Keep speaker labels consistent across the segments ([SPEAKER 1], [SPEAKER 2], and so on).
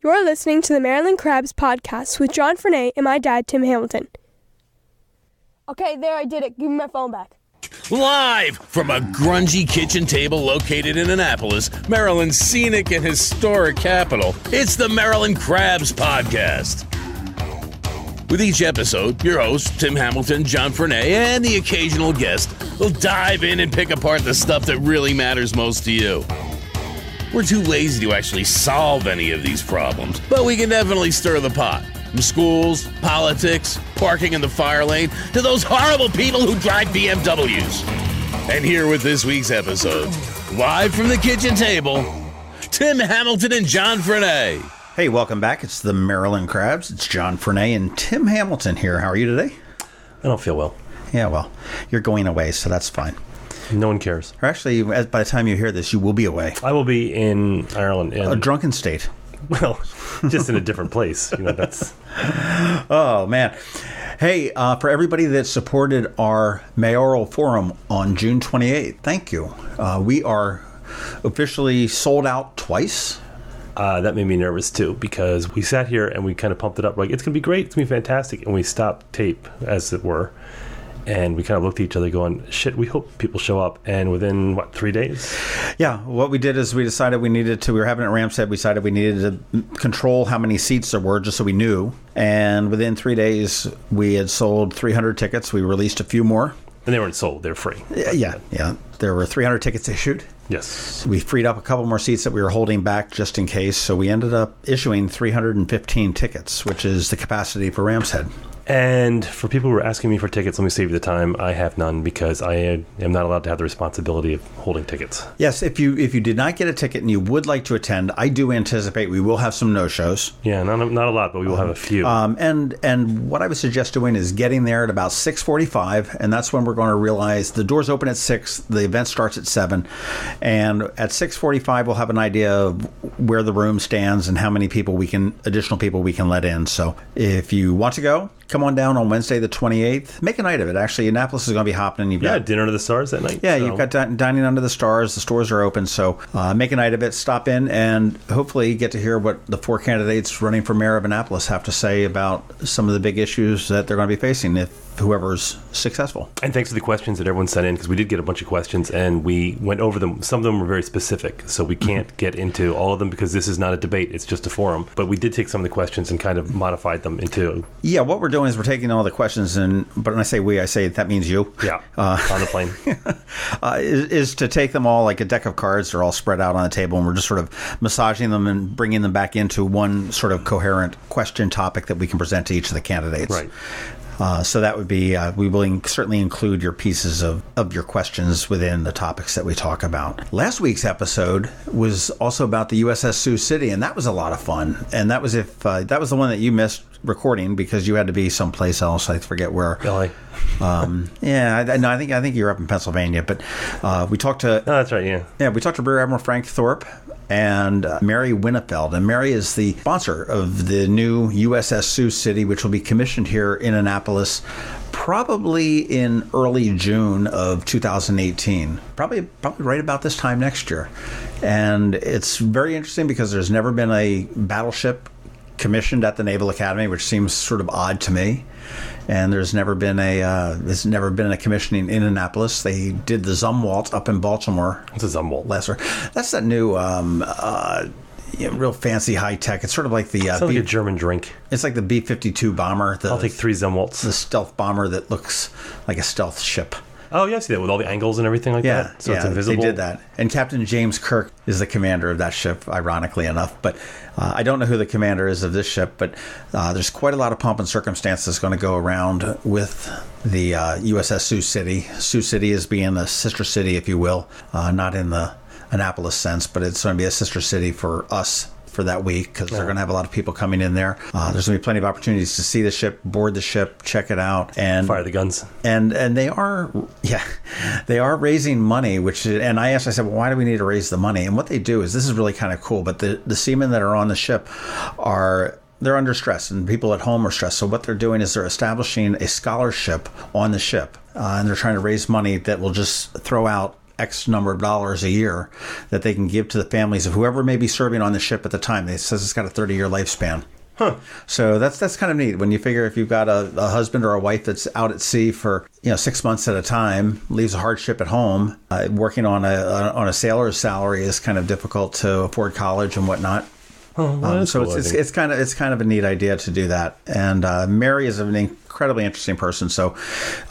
[SPEAKER 1] You're listening to the Maryland Crabs podcast with John Frenay and my dad, Tim Hamilton. Okay, there, I did it. Give me my phone back.
[SPEAKER 2] Live from a grungy kitchen table located in Annapolis, Maryland's scenic and historic capital, it's the Maryland Crabs podcast. With each episode, your hosts, Tim Hamilton, John Frenay, and the occasional guest will dive in and pick apart the stuff that really matters most to you. We're too lazy to actually solve any of these problems, but we can definitely stir the pot. From schools, politics, parking in the fire lane, to those horrible people who drive BMWs. And here with this week's episode, live from the kitchen table, Tim Hamilton and John Frenay.
[SPEAKER 3] Hey, welcome back. It's the Maryland Crabs. It's John Frenay and Tim Hamilton here. How are you today?
[SPEAKER 4] I don't feel well.
[SPEAKER 3] Yeah, well, you're going away, so that's fine.
[SPEAKER 4] No one cares.
[SPEAKER 3] Or actually, by the time you hear this, you will be away.
[SPEAKER 4] I will be in Ireland.
[SPEAKER 3] A drunken state.
[SPEAKER 4] Well, just in a different place. You know, that's...
[SPEAKER 3] Oh, man. Hey, for everybody that supported our mayoral forum on June 28th, thank you. We are officially sold out twice.
[SPEAKER 4] That made me nervous, too, because we sat here and we kind of pumped it up. Like, it's going to be great. It's going to be fantastic. And we stopped tape, as it were. And we kind of looked at each other going, shit, we hope people show up. And within, 3 days?
[SPEAKER 3] Yeah, what we did is we decided we were having it at Ramshead, we decided we needed to control how many seats there were just so we knew. And within 3 days, we had sold 300 tickets. We released a few more.
[SPEAKER 4] And they weren't sold, they're free.
[SPEAKER 3] Yeah. There were 300 tickets issued.
[SPEAKER 4] Yes.
[SPEAKER 3] We freed up a couple more seats that we were holding back just in case. So we ended up issuing 315 tickets, which is the capacity for Ramshead.
[SPEAKER 4] And for people who are asking me for tickets, let me save you the time. I have none because I am not allowed to have the responsibility of holding tickets.
[SPEAKER 3] Yes, if you did not get a ticket and you would like to attend, I do anticipate we will have some no-shows.
[SPEAKER 4] Yeah, not a lot, but we will have a few.
[SPEAKER 3] And what I would suggest doing is getting there at about 6:45, and that's when we're going to realize the doors open at 6, the event starts at 7, and at 6:45 we'll have an idea of where the room stands and how many additional people we can let in. So if you want to go, come on down on Wednesday the 28th. Make a night of it. Actually, Annapolis is going to be hopping. You've got
[SPEAKER 4] dinner to the stars that night.
[SPEAKER 3] Yeah, so. You've got dining under the stars. The stores are open, so make a night of it. Stop in and hopefully get to hear what the 4 candidates running for mayor of Annapolis have to say about some of the big issues that they're going to be facing if whoever's successful.
[SPEAKER 4] And thanks for the questions that everyone sent in, because we did get a bunch of questions and we went over them. Some of them were very specific, so we can't get into all of them because this is not a debate, it's just a forum. But we did take some of the questions and kind of modified them into...
[SPEAKER 3] Yeah, what we're doing is we're taking all the questions, but when I say we, I say that means you.
[SPEAKER 4] Yeah, on the plane.
[SPEAKER 3] is to take them all like a deck of cards. They're all spread out on the table, and we're just sort of massaging them and bringing them back into one sort of coherent question topic that we can present to each of the candidates.
[SPEAKER 4] Right.
[SPEAKER 3] So that would be, we will certainly include your pieces of your questions within the topics that we talk about. Last week's episode was also about the USS Sioux City, and that was a lot of fun. And that was that was the one that you missed recording because you had to be someplace else. I forget where.
[SPEAKER 4] LA.
[SPEAKER 3] I think you're up in Pennsylvania, but we talked to...
[SPEAKER 4] Oh, that's right, yeah.
[SPEAKER 3] Yeah, we talked to Rear Admiral Frank Thorpe and Mary Winnefeld. And Mary is the sponsor of the new USS Sioux City, which will be commissioned here in Annapolis probably in early June of 2018. Probably right about this time next year. And it's very interesting because there's never been a battleship commissioned at the Naval Academy, which seems sort of odd to me. And there's never been a commissioning in Annapolis. They did the Zumwalt up in Baltimore.
[SPEAKER 4] What's a Zumwalt?
[SPEAKER 3] That's that new, real fancy high tech. It's sort of like the...
[SPEAKER 4] Sounds like a German drink.
[SPEAKER 3] It's like the B-52 bomber.
[SPEAKER 4] I'll take 3 Zumwalts.
[SPEAKER 3] The stealth bomber that looks like a stealth ship.
[SPEAKER 4] Oh, yeah, I see that with all the angles and everything like that. So it's invisible.
[SPEAKER 3] They did that. And Captain James Kirk is the commander of that ship, ironically enough. But I don't know who the commander is of this ship, but there's quite a lot of pomp and circumstance that's going to go around with the USS Sioux City. Sioux City is being a sister city, if you will, not in the Annapolis sense, but it's going to be a sister city for us for that week because they're going to have a lot of people coming in there. There's going to be plenty of opportunities to see the ship, board the ship, check it out, and
[SPEAKER 4] fire the guns.
[SPEAKER 3] And they are raising money. And I said, well, why do we need to raise the money? And what they do is, this is really kind of cool. But the seamen that are on the ship they're under stress, and people at home are stressed. So what they're doing is they're establishing a scholarship on the ship, and they're trying to raise money that will just throw out X number of dollars a year that they can give to the families of whoever may be serving on the ship at the time. It says it's got a 30-year lifespan.
[SPEAKER 4] Huh.
[SPEAKER 3] So that's kind of neat when you figure if you've got a husband or a wife that's out at sea for 6 months at a time, leaves a hardship at home, working on a sailor's salary is kind of difficult to afford college and whatnot.
[SPEAKER 4] Oh, well,
[SPEAKER 3] So
[SPEAKER 4] cool,
[SPEAKER 3] it's kind of a neat idea to do that. And Mary is an incredibly interesting person. So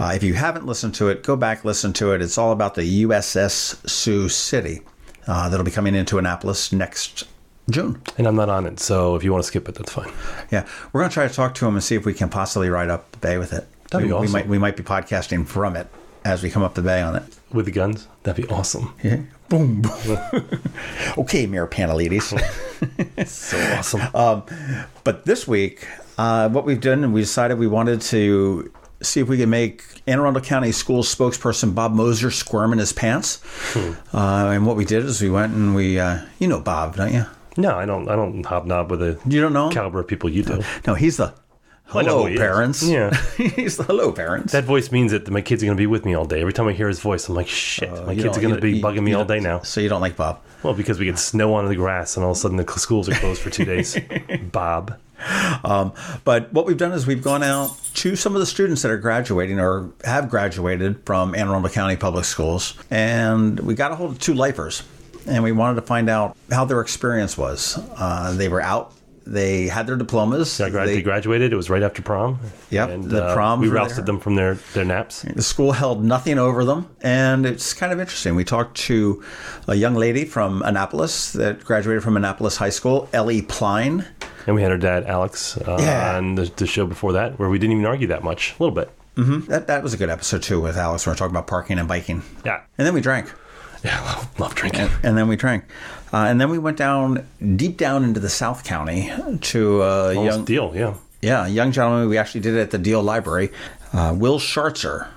[SPEAKER 3] if you haven't listened to it, go back, listen to it. It's all about the USS Sioux City that'll be coming into Annapolis next June.
[SPEAKER 4] And I'm not on it, so if you want to skip it, that's fine.
[SPEAKER 3] Yeah, we're going to try to talk to him and see if we can possibly ride up the bay with it.
[SPEAKER 4] That'd be awesome.
[SPEAKER 3] We might be podcasting from it as we come up the bay on it.
[SPEAKER 4] With the guns? That'd be awesome.
[SPEAKER 3] Yeah. Boom. Okay, Mayor Panelides.
[SPEAKER 4] So awesome.
[SPEAKER 3] But this week, what we've done, and we decided we wanted to see if we could make Anne Arundel County School spokesperson Bob Moser squirm in his pants. And what we did is we went and we, you know Bob, don't you?
[SPEAKER 4] No, I don't hobnob with the
[SPEAKER 3] You don't know him?
[SPEAKER 4] caliber of people you do.
[SPEAKER 3] No, he's the
[SPEAKER 4] I know
[SPEAKER 3] hello
[SPEAKER 4] who he is.
[SPEAKER 3] parents.
[SPEAKER 4] Yeah.
[SPEAKER 3] He's the hello parents.
[SPEAKER 4] That voice means that my kids are going to be with me all day. Every time I hear his voice, I'm like, shit, my
[SPEAKER 3] You
[SPEAKER 4] kids are
[SPEAKER 3] don't-
[SPEAKER 4] going to be
[SPEAKER 3] you-
[SPEAKER 4] bugging me
[SPEAKER 3] you
[SPEAKER 4] all
[SPEAKER 3] don't-
[SPEAKER 4] day now.
[SPEAKER 3] So you don't like Bob?
[SPEAKER 4] Well, because we get snow on the grass and all of a sudden the schools are closed for 2 days. Bob.
[SPEAKER 3] But what we've done is we've gone out to some of the students that are graduating or have graduated from Anne Arundel County Public Schools, and we got a hold of 2 lifers, and we wanted to find out how their experience was. They were out. They had their diplomas.
[SPEAKER 4] They graduated. It was right after prom.
[SPEAKER 3] Yep,
[SPEAKER 4] And,
[SPEAKER 3] the prom
[SPEAKER 4] we
[SPEAKER 3] for
[SPEAKER 4] rousted
[SPEAKER 3] their-
[SPEAKER 4] them from their naps.
[SPEAKER 3] The school held nothing over them, and it's kind of interesting. We talked to a young lady from Annapolis that graduated from Annapolis High School, Ellie Pline.
[SPEAKER 4] And we had her dad, Alex, on the show before that, where we didn't even argue that much. A little bit.
[SPEAKER 3] Mm-hmm. That was a good episode, too, with Alex. We were talking about parking and biking.
[SPEAKER 4] Yeah.
[SPEAKER 3] And then we drank.
[SPEAKER 4] Yeah, love drinking.
[SPEAKER 3] And then we drank. And then we went deep down into the South County to a young gentleman. We actually did it at the Deal Library, Will Shartzer,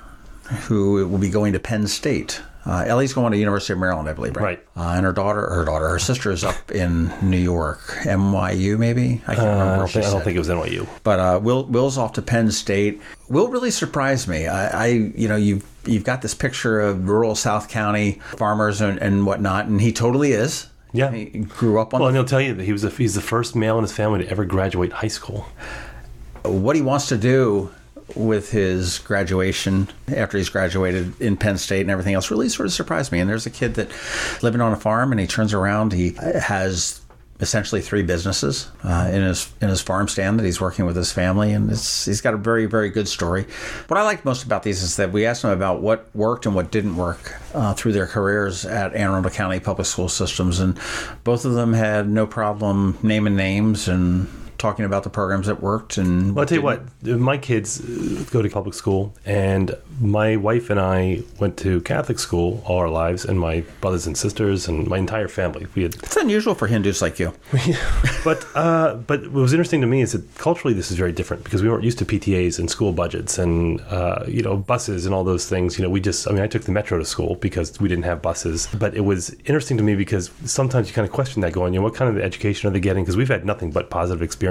[SPEAKER 3] who will be going to Penn State. Ellie's going to University of Maryland, I believe, right? And her sister is up in New York, NYU, maybe. I can't remember.
[SPEAKER 4] I don't think it was NYU.
[SPEAKER 3] But Will's off to Penn State. Will really surprised me. You've got this picture of rural South County farmers and whatnot, and he totally is.
[SPEAKER 4] Yeah,
[SPEAKER 3] he grew up on.
[SPEAKER 4] Well, and he'll tell you that he's the first male in his family to ever graduate high school.
[SPEAKER 3] What he wants to do with his graduation after he's graduated in Penn State and everything else really sort of surprised me. And there's a kid that living on a farm, and he turns around. He has essentially 3 businesses in his farm stand that he's working with his family, and he's got a very, very good story. What I liked most about these is that we asked him about what worked and what didn't work through their careers at Anne Arundel County Public School Systems, and both of them had no problem naming names and talking about the programs that worked. And
[SPEAKER 4] well, I'll tell you what, my kids go to public school, and my wife and I went to Catholic school all our lives, and my brothers and sisters and my entire family.
[SPEAKER 3] It's unusual for Hindus like you.
[SPEAKER 4] But what was interesting to me is that culturally this is very different, because we weren't used to PTAs and school budgets and buses and all those things. I took the metro to school because we didn't have buses. But it was interesting to me because sometimes you kind of question that, going, what kind of education are they getting? Because we've had nothing but positive experiences.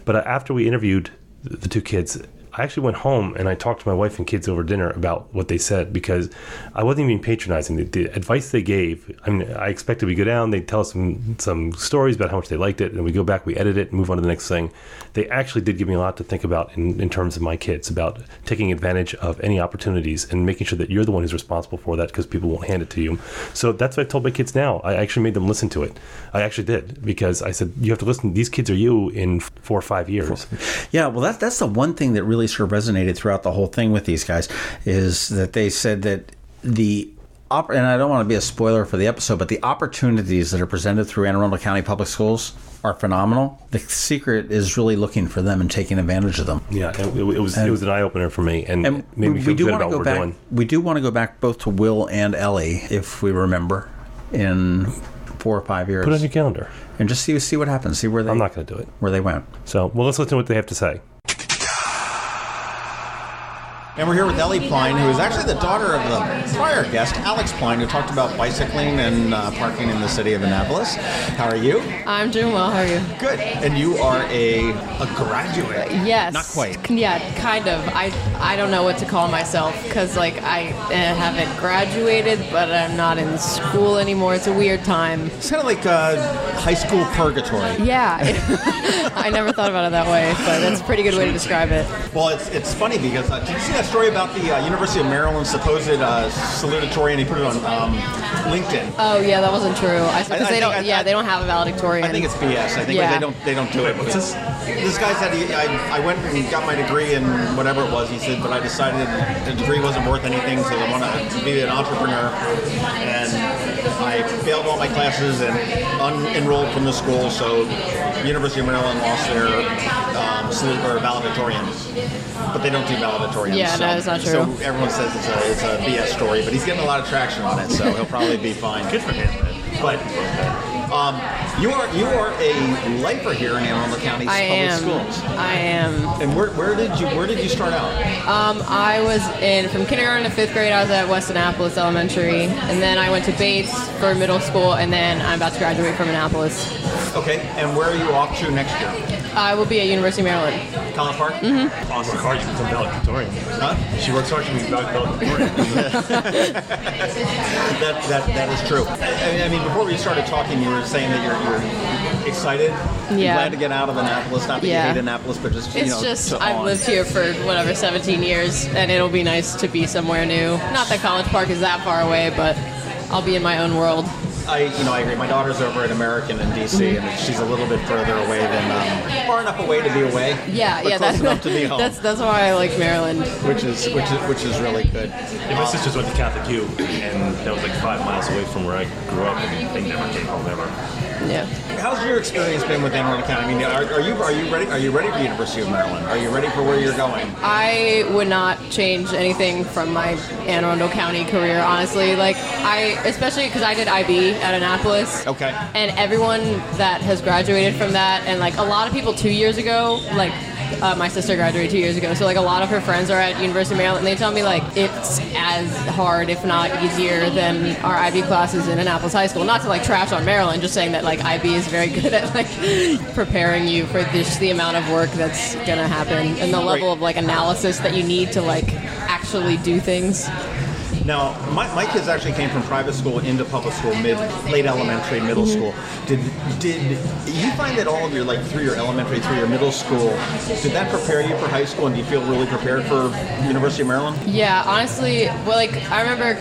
[SPEAKER 4] But after we interviewed the 2 kids, I actually went home and I talked to my wife and kids over dinner about what they said, because I wasn't even patronizing. The advice they gave, I expected we go down, they'd tell us some stories about how much they liked it, and we go back, we edit it, and move on to the next thing. They actually did give me a lot to think about in terms of my kids, about taking advantage of any opportunities and making sure that you're the one who's responsible for that, because people won't hand it to you. So that's what I told my kids now. I actually made them listen to it. I actually did, because I said, you have to listen. These kids are you in 4 or 5 years.
[SPEAKER 3] Yeah, well, that's the one thing that really sort of resonated throughout the whole thing with these guys, is that they said that and I don't want to be a spoiler for the episode, but the opportunities that are presented through Anne Arundel County Public Schools are phenomenal. The secret is really looking for them and taking advantage of them.
[SPEAKER 4] Yeah, it was an eye-opener for me, and made me feel good about what we're doing.
[SPEAKER 3] We do want to go back both to Will and Ellie, if we remember, in 4 or 5 years.
[SPEAKER 4] Put it on your calendar.
[SPEAKER 3] And just see what happens. See where they.
[SPEAKER 4] I'm not going to do it.
[SPEAKER 3] Where they went.
[SPEAKER 4] So, let's listen to what they have to say.
[SPEAKER 3] And we're here with Ellie Pline, who is actually the daughter of the prior guest, Alex Pline, who talked about bicycling and parking in the city of Annapolis. How are you?
[SPEAKER 5] I'm doing well. How are you?
[SPEAKER 3] Good. And you are a graduate.
[SPEAKER 5] Yes.
[SPEAKER 3] Not quite.
[SPEAKER 5] Yeah, kind of. I don't know what to call myself because, like, I haven't graduated, but I'm not in school anymore. It's a weird time.
[SPEAKER 3] It's kind of like high school purgatory.
[SPEAKER 5] Yeah. I never thought about it that way, but that's a pretty good way to describe it.
[SPEAKER 3] Well, it's funny because did you see that story about the University of Maryland's supposed salutatorian? He put it on LinkedIn.
[SPEAKER 5] Oh yeah, that wasn't true. Because they don't have a valedictorian.
[SPEAKER 3] I think it's BS. I think they don't do it. What's this? This guy said I went and got my degree in whatever it was. He said, but I decided the degree wasn't worth anything, so I want to be an entrepreneur. And I failed all my classes and unenrolled from the school. So University of Maryland lost their valedictorian. But they don't do valedictorians.
[SPEAKER 5] Yeah, no, that's not true.
[SPEAKER 3] So everyone says it's a BS story, but he's getting a lot of traction on it, so he'll probably be fine.
[SPEAKER 4] Good for him.
[SPEAKER 3] But you are a lifer here in Arundel County Public Schools.
[SPEAKER 5] I am.
[SPEAKER 3] And where did you start out?
[SPEAKER 5] I was from kindergarten to 5th grade. I was at West Annapolis Elementary, and then I went to Bates for middle school, and then I'm about to graduate from Annapolis.
[SPEAKER 3] Okay, and where are you off to next year?
[SPEAKER 5] I will be at University of Maryland.
[SPEAKER 3] College Park?
[SPEAKER 5] Mm-hmm.
[SPEAKER 4] Awesome. Work hard to become valedictorian.
[SPEAKER 3] Huh?
[SPEAKER 4] She works hard to become valedictorian.
[SPEAKER 3] That is true. I mean, before we started talking, you were saying that you're excited.
[SPEAKER 5] Yeah.
[SPEAKER 3] You're glad to get out of Annapolis. Not that you hate Annapolis, but just
[SPEAKER 5] I've lived here for 17 years, and it'll be nice to be somewhere new. Not that College Park is that far away, but I'll be in my own world.
[SPEAKER 3] I agree. My daughter's over at American in D.C., and she's a little bit further away than far enough away to be away.
[SPEAKER 5] Yeah,
[SPEAKER 3] but close enough to be home.
[SPEAKER 5] That's why I like Maryland.
[SPEAKER 3] Which is really good.
[SPEAKER 4] Yeah, my sisters went to Catholic U, and that was like 5 miles away from where I grew up, and they never came home ever.
[SPEAKER 5] Yeah.
[SPEAKER 3] How's your experience been with Arundel County? I mean, are you ready? Are you ready for University of Maryland? Are you ready for where you're going?
[SPEAKER 5] I would not change anything from my Anne Arundel County career, honestly. Like especially because I did IB at Annapolis.
[SPEAKER 3] Okay.
[SPEAKER 5] And everyone that has graduated from that, and like a lot of people 2 years ago, like. My sister graduated 2 years ago, so like a lot of her friends are at University of Maryland, and they tell me like it's as hard, if not easier, than our IB classes in Annapolis High School. Not to like trash on Maryland, just saying that like IB is very good at like preparing you for the amount of work that's gonna happen and the level of like analysis that you need to like actually do things.
[SPEAKER 3] Now, my kids actually came from private school into public school, late elementary, middle school. Did you find that all of your, like, through your elementary, through your middle school, did that prepare you for high school, and do you feel really prepared for University of Maryland?
[SPEAKER 5] Yeah, honestly, well, like, I remember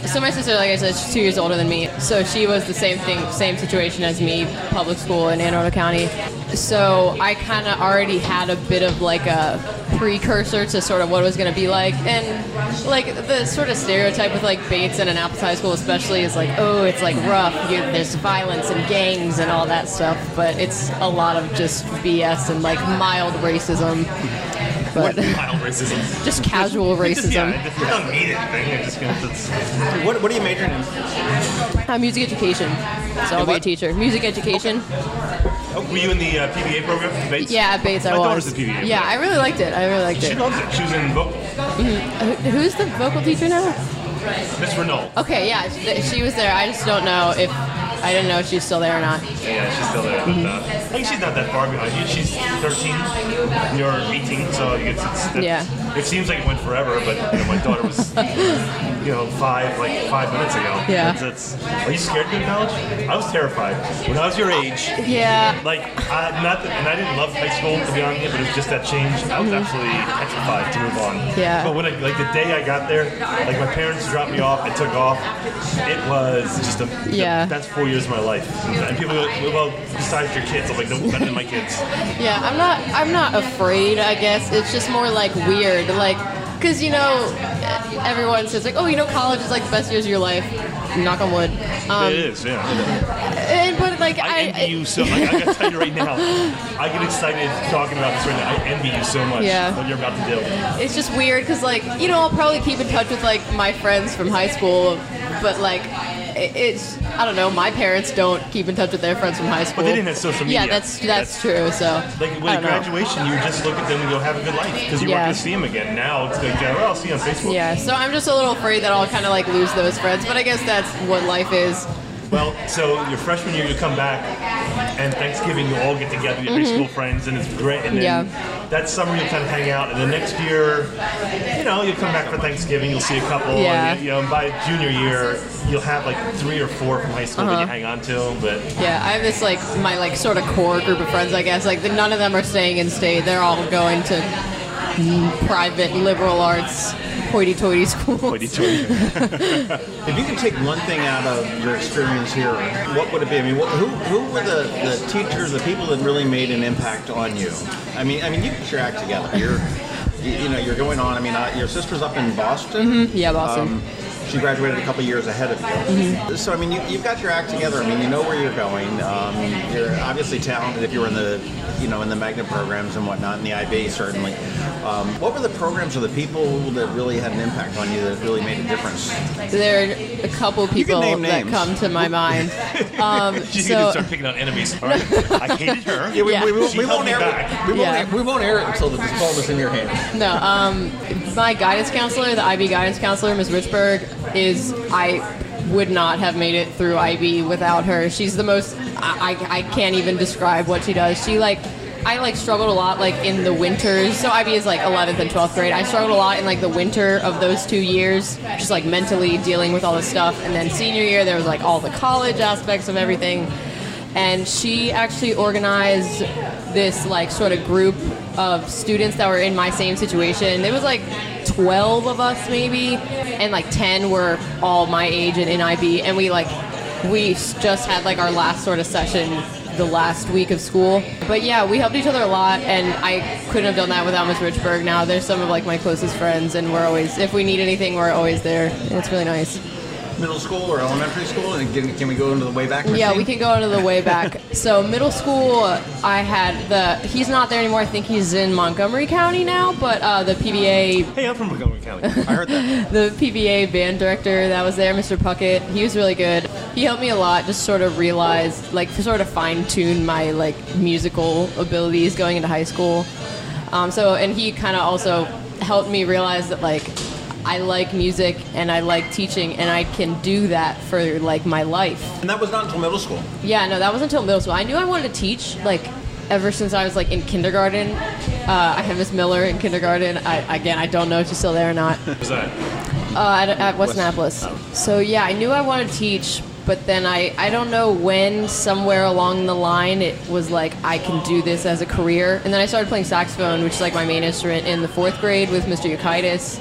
[SPEAKER 5] so my sister, like I said, she's 2 years older than me, so she was the same situation as me, public school in Anne Arundel County. So I kind of already had a bit of, like, a precursor to sort of what it was going to be like, and like the sort of stereotype with like Bates and Annapolis High School especially is like, oh, it's like rough, there's violence and gangs and all that stuff, but it's a lot of just BS and like mild racism. But
[SPEAKER 4] mild racism?
[SPEAKER 5] Just casual racism.
[SPEAKER 4] It doesn't mean anything.
[SPEAKER 3] What are you majoring in?
[SPEAKER 5] Music education. So I'll be a teacher. Music education.
[SPEAKER 4] Were you in the PBA program at Bates?
[SPEAKER 5] Yeah, at Bates I was.
[SPEAKER 4] My daughter's in PBA.
[SPEAKER 5] Yeah, I really liked it.
[SPEAKER 4] She loves it. She was in vocal.
[SPEAKER 5] Mm-hmm. Who's the vocal teacher now?
[SPEAKER 4] Miss Renault.
[SPEAKER 5] Okay, yeah, she was there. I just don't know if... I didn't know if she's still there or not.
[SPEAKER 4] Yeah, she's still there.
[SPEAKER 5] Mm-hmm.
[SPEAKER 4] I think she's not that far behind you. She's 13. You're 18, so it seems like it went forever, but my daughter was, 5 minutes ago.
[SPEAKER 5] Yeah.
[SPEAKER 4] Are you scared to go to college? I was terrified. When I was your age,
[SPEAKER 5] yeah.
[SPEAKER 4] Like, and I didn't love high school, to be honest, but it was just that change. I was absolutely petrified to move on.
[SPEAKER 5] Yeah.
[SPEAKER 4] But when the day I got there, like my parents dropped me off and took off, it was just the best 4 years of my life. And people go, well, besides your kids, I'm like, no, better than my kids.
[SPEAKER 5] Yeah, I'm not afraid, I guess. It's just more like weird. Like, because, everyone says like, oh, college is like the best years of your life. Knock on wood.
[SPEAKER 4] It is, yeah.
[SPEAKER 5] But like,
[SPEAKER 4] I envy you so much. I gotta tell you right now, I get excited talking about this right now. I envy you so much. What you're about to do.
[SPEAKER 5] It's just weird because like, I'll probably keep in touch with like my friends from high school, but like, it's I don't know. My parents don't keep in touch with their friends from high school.
[SPEAKER 6] But they didn't have social media.
[SPEAKER 5] Yeah, that's true. So
[SPEAKER 6] like with graduation, you just look at them and go, have a good life, because you weren't going to see them again. Now it's like, well, I'll see you on Facebook.
[SPEAKER 5] Yeah, so I'm just a little afraid that I'll kind of like lose those friends, but I guess that's what life is.
[SPEAKER 6] Well, so your freshman year, you come back, and Thanksgiving, you all get together, your high school friends, and it's great. And then that summer, you'll kind of hang out, and the next year, you'll come back for Thanksgiving, you'll see a couple, and by junior year, you'll have like 3 or 4 from high school that you hang on to. But
[SPEAKER 5] yeah, I have this like my like sort of core group of friends, I guess. Like none of them are staying in state; they're all going to private liberal arts hoity-toity schools.
[SPEAKER 6] Hoity-toity.
[SPEAKER 3] If you could take one thing out of your experience here, what would it be? I mean, who were the teachers, the people that really made an impact on you? I mean, you get your act together. You're going on. I mean, your sister's up in Boston.
[SPEAKER 5] Mm-hmm. Yeah, Boston.
[SPEAKER 3] She graduated a couple years ahead of you. Mm-hmm. So, I mean, you've got your act together. I mean, you know where you're going. You're obviously talented if you were in the, in the magnet programs and whatnot, in the IB certainly. What were the programs or the people that really had an impact on you that really made a difference? There
[SPEAKER 5] are a couple people that come to my mind.
[SPEAKER 6] She's going to start picking out enemies. All right. I hated her.
[SPEAKER 3] Yeah, we won't air it until the ball is in your hand.
[SPEAKER 5] No, my guidance counselor, the IB guidance counselor, Ms. Richburg, I would not have made it through IB without her. She's the most, I can't even describe what she does. I struggled a lot in the winters. So IB is 11th and 12th grade. I struggled a lot in the winter of those 2 years, just mentally dealing with all this stuff. And then senior year, there was all the college aspects of everything. And she actually organized this sort of group of students that were in my same situation. There was 12 of us maybe, and 10 were all my age and in IB. And we just had our last sort of session the last week of school. But yeah, we helped each other a lot, and I couldn't have done that without Ms. Richburg. Now they're some of my closest friends, and we're always, if we need anything, we're always there, and it's really nice.
[SPEAKER 3] Middle school or elementary school? And can we go into the way back machine?
[SPEAKER 5] Yeah, we can go into the way back. So middle school, I had he's not there anymore. I think he's in Montgomery County now, but the PBA...
[SPEAKER 6] Hey, I'm from Montgomery County.
[SPEAKER 3] I heard that.
[SPEAKER 5] The PBA band director that was there, Mr. Puckett, he was really good. He helped me a lot, just sort of realize, sort of fine-tune my, musical abilities going into high school. And he kind of also helped me realize that, I like music and I like teaching, and I can do that for my life.
[SPEAKER 3] And that was not until middle school?
[SPEAKER 5] Yeah, no, that wasn't until middle school. I knew I wanted to teach ever since I was in kindergarten. I had Miss Miller in kindergarten. I don't know if she's still there or not.
[SPEAKER 6] What's that?
[SPEAKER 5] At West Annapolis. So yeah, I knew I wanted to teach, but then I don't know when, somewhere along the line, it was I can do this as a career. And then I started playing saxophone, which is my main instrument, in the 4th grade with Mr. Yukaitis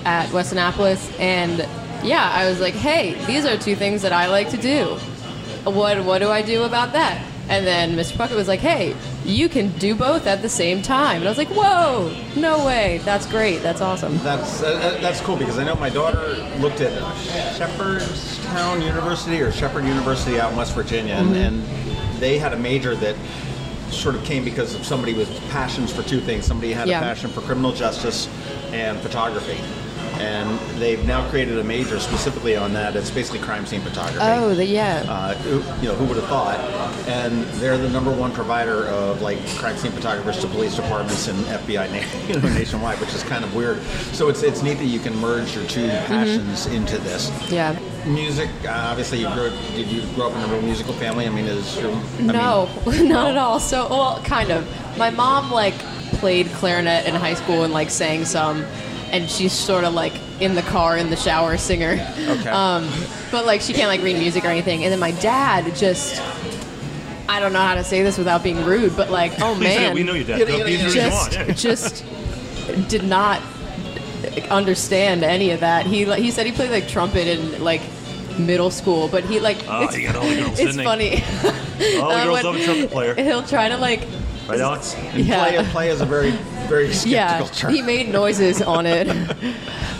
[SPEAKER 5] at West Annapolis. And yeah, I was hey, these are 2 things that I like to do. What do I do about that? And then Mr. Puckett was hey, you can do both at the same time. And I was whoa, no way. That's great. That's awesome.
[SPEAKER 3] That's cool, because I know my daughter looked at Shepherdstown University or Shepherd University out in West Virginia, and they had a major that sort of came because of somebody with passions for 2 things. Somebody had a passion for criminal justice and photography. And they've now created a major specifically on that. It's basically crime scene photography.
[SPEAKER 5] Oh, yeah.
[SPEAKER 3] Who would have thought? And they're the #1 provider of crime scene photographers to police departments and FBI nationwide, which is kind of weird. So it's neat that you can merge your 2 passions into this.
[SPEAKER 5] Yeah.
[SPEAKER 3] Music. Obviously, did you grow up in a real musical family? I mean,
[SPEAKER 5] not at all. So, well, kind of. My mom played clarinet in high school and sang some. And she's sort of in the car, in the shower singer.
[SPEAKER 3] Okay.
[SPEAKER 5] But she can't read music or anything. And then my dad just, I don't know how to say this without being rude, but oh man.
[SPEAKER 6] We know your dad.
[SPEAKER 5] Just did not understand any of that. He said he played trumpet in middle school, but he
[SPEAKER 6] he got all the girls.
[SPEAKER 5] It's funny.
[SPEAKER 6] All the girls love a trumpet player.
[SPEAKER 5] He'll try to
[SPEAKER 6] right, Alex?
[SPEAKER 3] And play is a very, very skeptical term.
[SPEAKER 5] He made noises on it.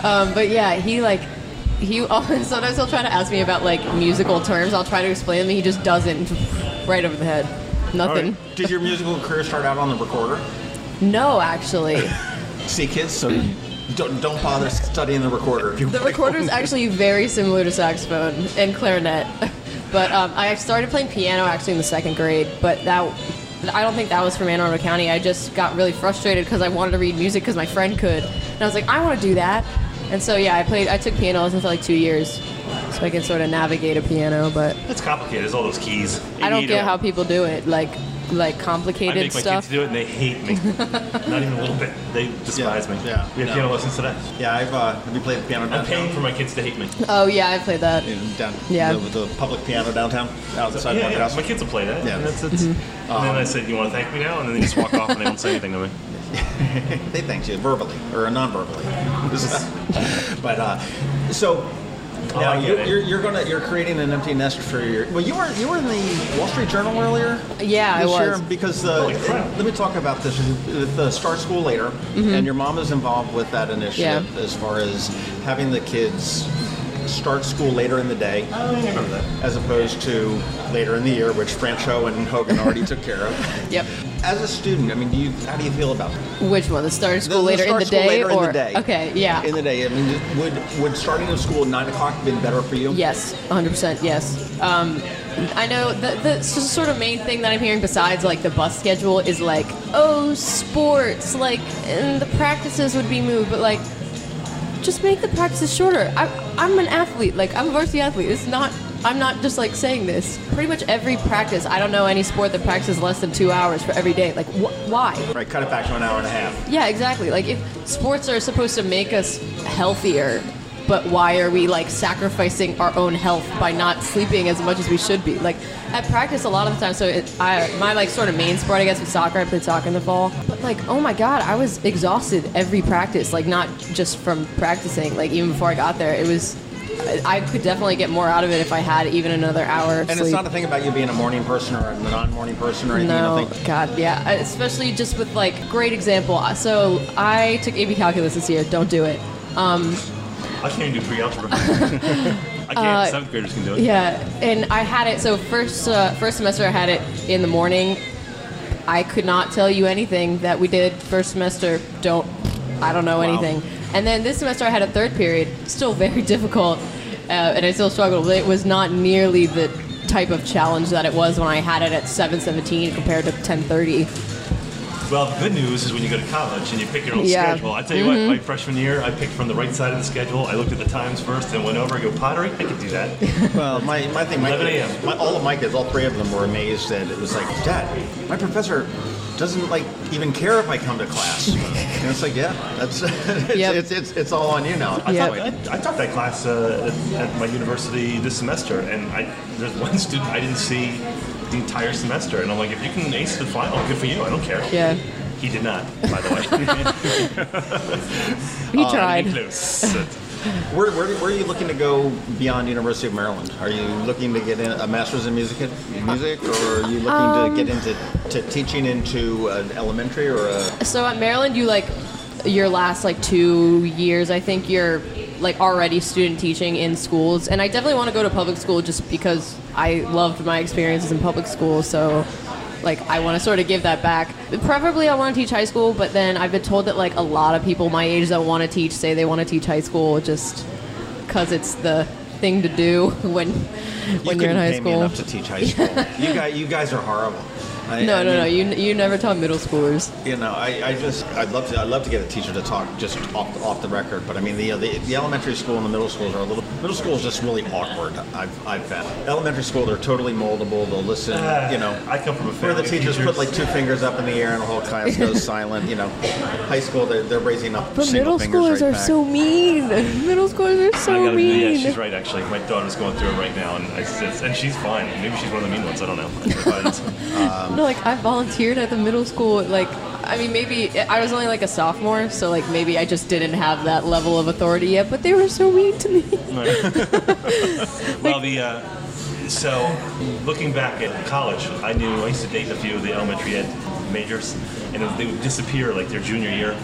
[SPEAKER 5] But yeah, he sometimes he'll try to ask me about musical terms. I'll try to explain them, and he just doesn't. Right over the head. Nothing.
[SPEAKER 3] Right. Did your musical career start out on the recorder?
[SPEAKER 5] No, actually.
[SPEAKER 3] See, kids, so Don't bother studying the recorder. If you
[SPEAKER 5] The recorder is actually very similar to saxophone and clarinet. But I started playing piano actually in the 2nd grade, but I don't think that was from Anne Arundel County. I just got really frustrated because I wanted to read music because my friend could. And I was like, I want to do that. And so, yeah, I took piano lessons for like 2 years. So I can sort of navigate a piano, but...
[SPEAKER 6] It's complicated. There's all those keys.
[SPEAKER 5] I don't get how people do it. Like complicated stuff.
[SPEAKER 6] I make my kids do it, and they hate me. Not even a little bit. They despise me.
[SPEAKER 3] Yeah.
[SPEAKER 6] We had piano lessons today.
[SPEAKER 3] Yeah, have you played the piano downtown?
[SPEAKER 6] I'm paying for my kids to hate me.
[SPEAKER 5] Oh, yeah, I played that.
[SPEAKER 3] The public piano downtown? Outside
[SPEAKER 6] Yeah,
[SPEAKER 3] house?
[SPEAKER 6] my kids will play that.
[SPEAKER 3] Yeah.
[SPEAKER 6] And, and then I said, you want to thank me now? And then they just walk off and they don't say anything to me.
[SPEAKER 3] They thank you verbally or non-verbally. But so now you're creating an empty nest for your. Well, you were in the Wall Street Journal earlier.
[SPEAKER 5] Yeah, I was.
[SPEAKER 3] Year because let me talk about this with the Start School Later, and your mom is involved with that initiative as far as having the kids start school later in the day, as opposed to later in the year, which Francho and Hogan already took care of.
[SPEAKER 5] Yep.
[SPEAKER 3] As a student, I mean, how do you feel about that?
[SPEAKER 5] Which one? The start of school later in the day,
[SPEAKER 3] or in the day?
[SPEAKER 5] Okay, yeah.
[SPEAKER 3] In the day. I mean, would starting of school at 9 o'clock have been better for you?
[SPEAKER 5] Yes, 100%. Yes. I know the sort of main thing that I'm hearing besides like the bus schedule is like, oh, sports, like, and the practices would be moved, but like, just make the practices shorter. I'm an athlete. Like, I'm a varsity athlete. I'm not just like saying this. Pretty much every practice, I don't know any sport that practices less than 2 hours for every day. Like, why?
[SPEAKER 3] Right, cut it back to an hour and a half.
[SPEAKER 5] Yeah, exactly. Like, if sports are supposed to make us healthier, but why are we like sacrificing our own health by not sleeping as much as we should be? Like, at practice a lot of the time, so my like sort of main sport, I guess, was soccer. I played soccer in the fall. But like, oh my God, I was exhausted every practice. Like, not just from practicing. Like, even before I got there, I could definitely get more out of it if I had even another hour of
[SPEAKER 3] sleep. And it's not a thing about you being a morning person or a non-morning person or anything?
[SPEAKER 5] No, God, yeah. Especially just with, like, great example. So I took AP Calculus this year. Don't do it.
[SPEAKER 6] I can't even do pre-algebra. I can't. 7th graders can do it.
[SPEAKER 5] Yeah, and I had it. So first semester I had it in the morning. I could not tell you anything that we did first semester. I don't know anything. And then this semester I had a 3rd period. Still very difficult, and I still struggled. But it was not nearly the type of challenge that it was when I had it at 7:17 compared to 10:30.
[SPEAKER 6] Well, the good news is when you go to college and you pick your own schedule. I tell you what, my freshman year, I picked from the right side of the schedule. I looked at the times first and went over. I go, pottery? I could do that.
[SPEAKER 3] Well, my thing,
[SPEAKER 6] 11 a.m.
[SPEAKER 3] All of my kids, all 3 of them were amazed that it was like, Dad, my professor doesn't like even care if I come to class. And it's like, yeah, that's it's all on you now.
[SPEAKER 6] I taught that class at my university this semester, and there's one student I didn't see the entire semester, and I'm like, if you can ace the final, good for you. I don't care.
[SPEAKER 5] Yeah.
[SPEAKER 6] He did not, by the way.
[SPEAKER 5] He tried.
[SPEAKER 6] Close.
[SPEAKER 3] Where are you looking to go beyond University of Maryland? Are you looking to get a master's in music, or are you looking to get into teaching into an elementary or a? So
[SPEAKER 5] at Maryland, you like your last like 2 years, I think you're like already student teaching in schools, and I definitely want to go to public school just because I loved my experiences in public school. So like I want to sort of give that back. Preferably I want to teach high school, but then I've been told that like a lot of people my age that want to teach say they want to teach high school just because it's the thing to do when you're in high school.
[SPEAKER 3] You couldn't pay me enough to teach high school. You guys are horrible.
[SPEAKER 5] No. You never taught middle schoolers.
[SPEAKER 3] You know, I'd love to get a teacher to talk just off the record. But I mean, the elementary school and the middle schools are middle school is just really awkward. I've found elementary school, they're totally moldable. They'll listen.
[SPEAKER 6] I come from a family
[SPEAKER 3] where the teachers put like 2 fingers up in the air and the whole class goes silent. You know, high school they're raising up.
[SPEAKER 5] But
[SPEAKER 3] middle
[SPEAKER 5] schoolers are so mean. Middle schoolers are so mean.
[SPEAKER 6] Yeah, she's right. Actually, my daughter's going through it right now, and she's fine. Maybe she's one of the mean ones. I don't know.
[SPEAKER 5] No, like I volunteered at the middle school. Like, I mean, maybe I was only like a sophomore, so like maybe I just didn't have that level of authority yet. But they were so mean to me.
[SPEAKER 6] Well, so looking back at college, I used to date a few of the elementary ed majors, and they would disappear like their junior year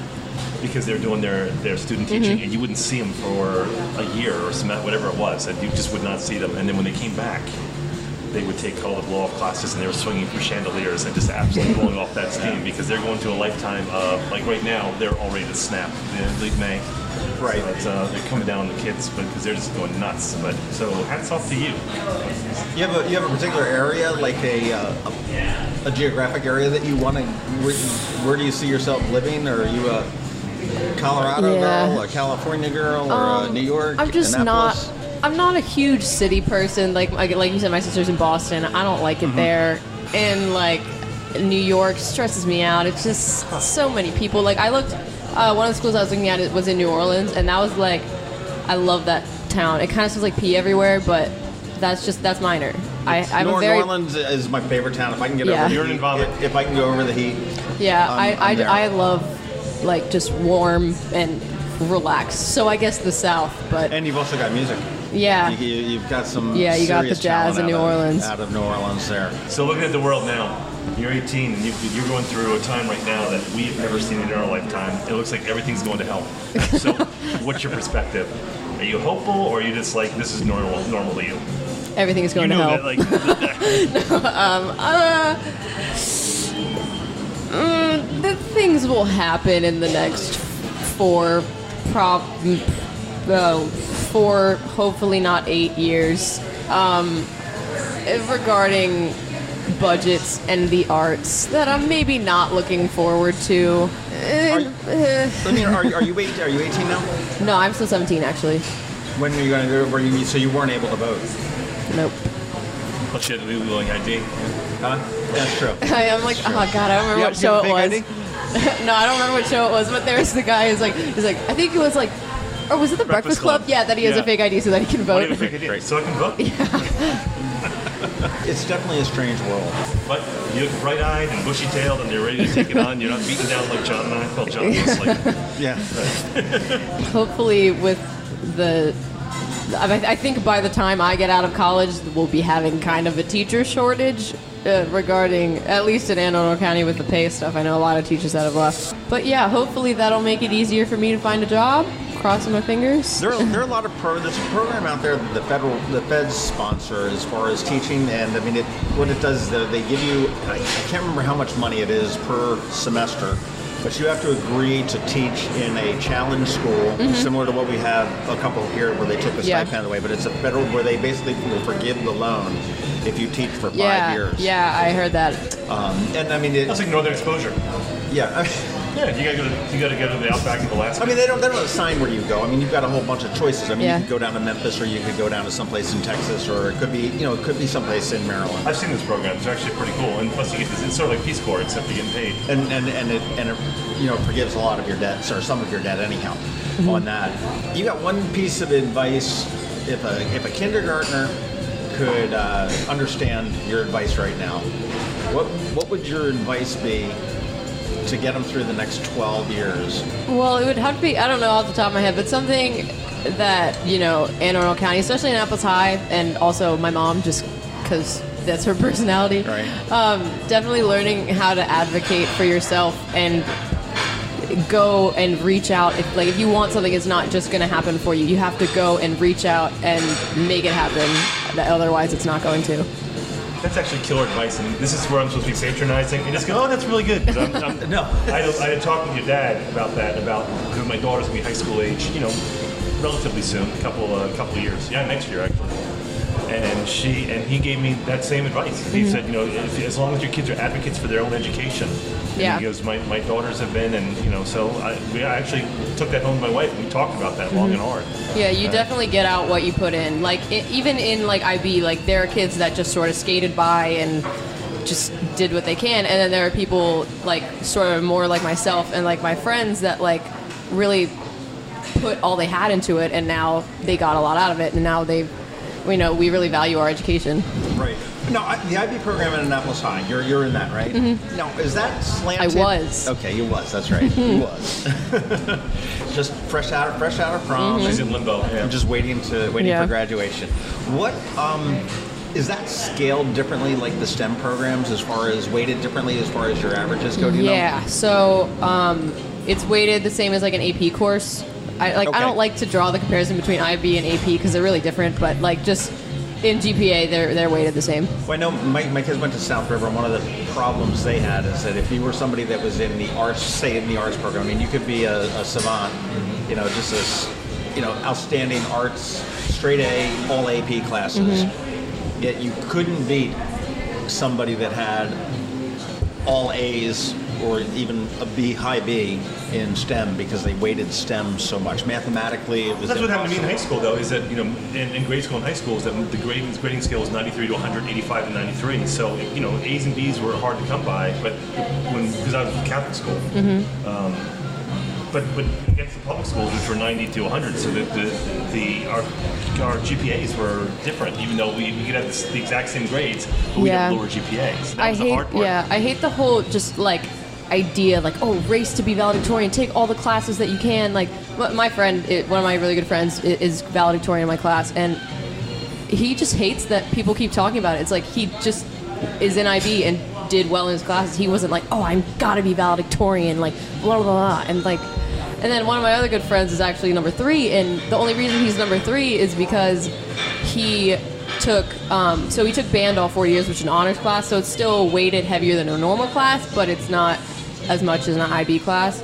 [SPEAKER 6] because they were doing their student teaching, and you wouldn't see them for a year or whatever it was, and you just would not see them. And then when they came back, they would take all the blow-off classes and they were swinging from chandeliers and just absolutely blowing off that steam because they're going to a lifetime of, like right now, they're all ready to snap. Late May.
[SPEAKER 3] Right.
[SPEAKER 6] So they're coming down on the kids because they're just going nuts. But so hats off to you.
[SPEAKER 3] You have a particular area, like a geographic area that you want to. Where do you see yourself living? Or are you a Colorado girl, a California girl, or a New York?
[SPEAKER 5] I'm just
[SPEAKER 3] Annapolis?
[SPEAKER 5] not. I'm not a huge city person. Like you said, my sister's in Boston. I don't like it there, and like New York stresses me out. It's just so many people. Like I looked. One of the schools I was looking at was in New Orleans, and that was like, I love that town. It kind of smells like pee everywhere, but that's minor.
[SPEAKER 3] New Orleans is my favorite town. If I can get over the heat, if I can go over the heat.
[SPEAKER 5] Yeah, I love like just warm and relaxed. So I guess the South, but
[SPEAKER 3] and you've also got music.
[SPEAKER 5] Yeah,
[SPEAKER 3] you've got some.
[SPEAKER 5] Yeah, you got the jazz in New Orleans.
[SPEAKER 3] Out of New Orleans, there.
[SPEAKER 6] So looking at the world now. You're 18 and you're going through a time right now that we've never seen in our lifetime. It looks like everything's going to hell. So what's your perspective? Are you hopeful or are you just like, this is normal to you?
[SPEAKER 5] Everything is going to hell. The things will happen in the next four, hopefully not 8 years, regarding budgets and the arts that I'm maybe not looking forward to.
[SPEAKER 3] Are you 18 now?
[SPEAKER 5] No, I'm still 17 actually.
[SPEAKER 3] When are you going to do? So you weren't able to vote?
[SPEAKER 5] Nope.
[SPEAKER 6] Well, shit, we like ID.
[SPEAKER 3] Huh? That's true.
[SPEAKER 5] I'm like, oh god, I don't remember what show it was. No, I don't remember what show it was. But there's the guy who's like, I think it was like, or was it the Breakfast Club? Yeah, that he has a fake ID so that he can vote.
[SPEAKER 6] Well, fake ID, so I can vote.
[SPEAKER 5] Yeah.
[SPEAKER 3] It's definitely a strange world.
[SPEAKER 6] But you look bright-eyed and bushy-tailed, and you're ready to take it on. You're not beaten down like John and I. Well, John was like,
[SPEAKER 3] yeah.
[SPEAKER 5] Hopefully, with I think by the time I get out of college, we'll be having kind of a teacher shortage regarding, at least in Anne Arundel County with the pay stuff. I know a lot of teachers that have left. But yeah, hopefully that'll make it easier for me to find a job. Crossing my fingers.
[SPEAKER 3] There are a lot of there's a program out there that the feds sponsor as far as teaching, and I mean what it does is they give you, I can't remember how much money it is per semester, but you have to agree to teach in a challenge school, similar to what we have a couple here where they took the stipend away, but it's a federal where they basically will forgive the loan if you teach for 5 years.
[SPEAKER 5] Yeah, I heard that.
[SPEAKER 3] And I mean,
[SPEAKER 6] that's like Northern Exposure.
[SPEAKER 3] Yeah.
[SPEAKER 6] Yeah, you gotta go to the outback of Alaska.
[SPEAKER 3] I mean, they don't assign where you go. I mean, you've got a whole bunch of choices. I mean, you could go down to Memphis, or you could go down to someplace in Texas, or it could be someplace in Maryland.
[SPEAKER 6] I've seen this program. It's actually pretty cool, and plus you get this. It's sort of like Peace Corps, except you're getting paid.
[SPEAKER 3] And it forgives a lot of your debts, or some of your debt anyhow. On that, you got one piece of advice. If a kindergartner could understand your advice right now, what would your advice be to get them through the next 12 years?
[SPEAKER 5] Well, it would have to be, I don't know off the top of my head, but something that, Anne Arundel County, especially in Annapolis High, and also my mom, just because that's her personality.
[SPEAKER 3] Right.
[SPEAKER 5] Definitely learning how to advocate for yourself and go and reach out. If you want something, it's not just going to happen for you. You have to go and reach out and make it happen. Otherwise, it's not going to.
[SPEAKER 6] That's actually killer advice, and this is where I'm supposed to be patronizing and just go, oh, that's really good.
[SPEAKER 3] No.
[SPEAKER 6] I had talked with your dad about that, because my daughter's going to be high school age, relatively soon, a couple of years. Yeah, next year, actually. And he gave me that same advice. He said, as long as your kids are advocates for their own education.
[SPEAKER 5] Yeah.
[SPEAKER 6] He goes, my daughters have been, and so I actually took that home to my wife, and we talked about that long and hard.
[SPEAKER 5] Yeah, you definitely get out what you put in. Even in IB, there are kids that just sort of skated by and just did what they can, and then there are people sort of more like myself and my friends that really put all they had into it, and now they got a lot out of it, and now we really value our education.
[SPEAKER 3] Right. No, the IB program at Annapolis High, you're in that, right? Mm-hmm. Now, is that slanted?
[SPEAKER 5] I was.
[SPEAKER 3] Okay, you was. That's right. You was. Just fresh out of prom.
[SPEAKER 6] She's in limbo. Yeah.
[SPEAKER 3] Just waiting for graduation. What is that scaled differently, like the STEM programs, as far as weighted differently as far as your averages go? Do you know?
[SPEAKER 5] Yeah. So it's weighted the same as an AP course. I don't like to draw the comparison between IB and AP because they're really different, but just in GPA, they're weighted the same.
[SPEAKER 3] Well, I know my kids went to South River, and one of the problems they had is that if you were somebody that was in the arts, say in the arts program, I mean, you could be a savant, just as, outstanding arts, straight A, all AP classes, yet you couldn't beat somebody that had all A's or even a B, high B in STEM because they weighted STEM so much. Mathematically, it was
[SPEAKER 6] That's
[SPEAKER 3] impossible.
[SPEAKER 6] what happened to me in high school, though, is that, in grade school and high school, is that the grading scale was 93 to 100, 85 to 93. So, A's and B's were hard to come by, but because I was in Catholic school. But against the public schools, which were 90 to 100, so that our GPAs were different, even though we could have the exact same grades, but we had lower GPAs. So that was the hard part.
[SPEAKER 5] Yeah, I hate the whole just idea race to be valedictorian, take all the classes that you can. Like my friend, one of my really good friends is valedictorian in my class, and he just hates that people keep talking about it. It's like he just is in IB and did well in his classes. He wasn't like, oh, I'm gotta be valedictorian, blah blah blah, and then one of my other good friends is actually number 3, and the only reason he's number 3 is because he took he took band all 4 years, which is an honors class, so it's still weighted heavier than a normal class, but it's not as much as an IB class.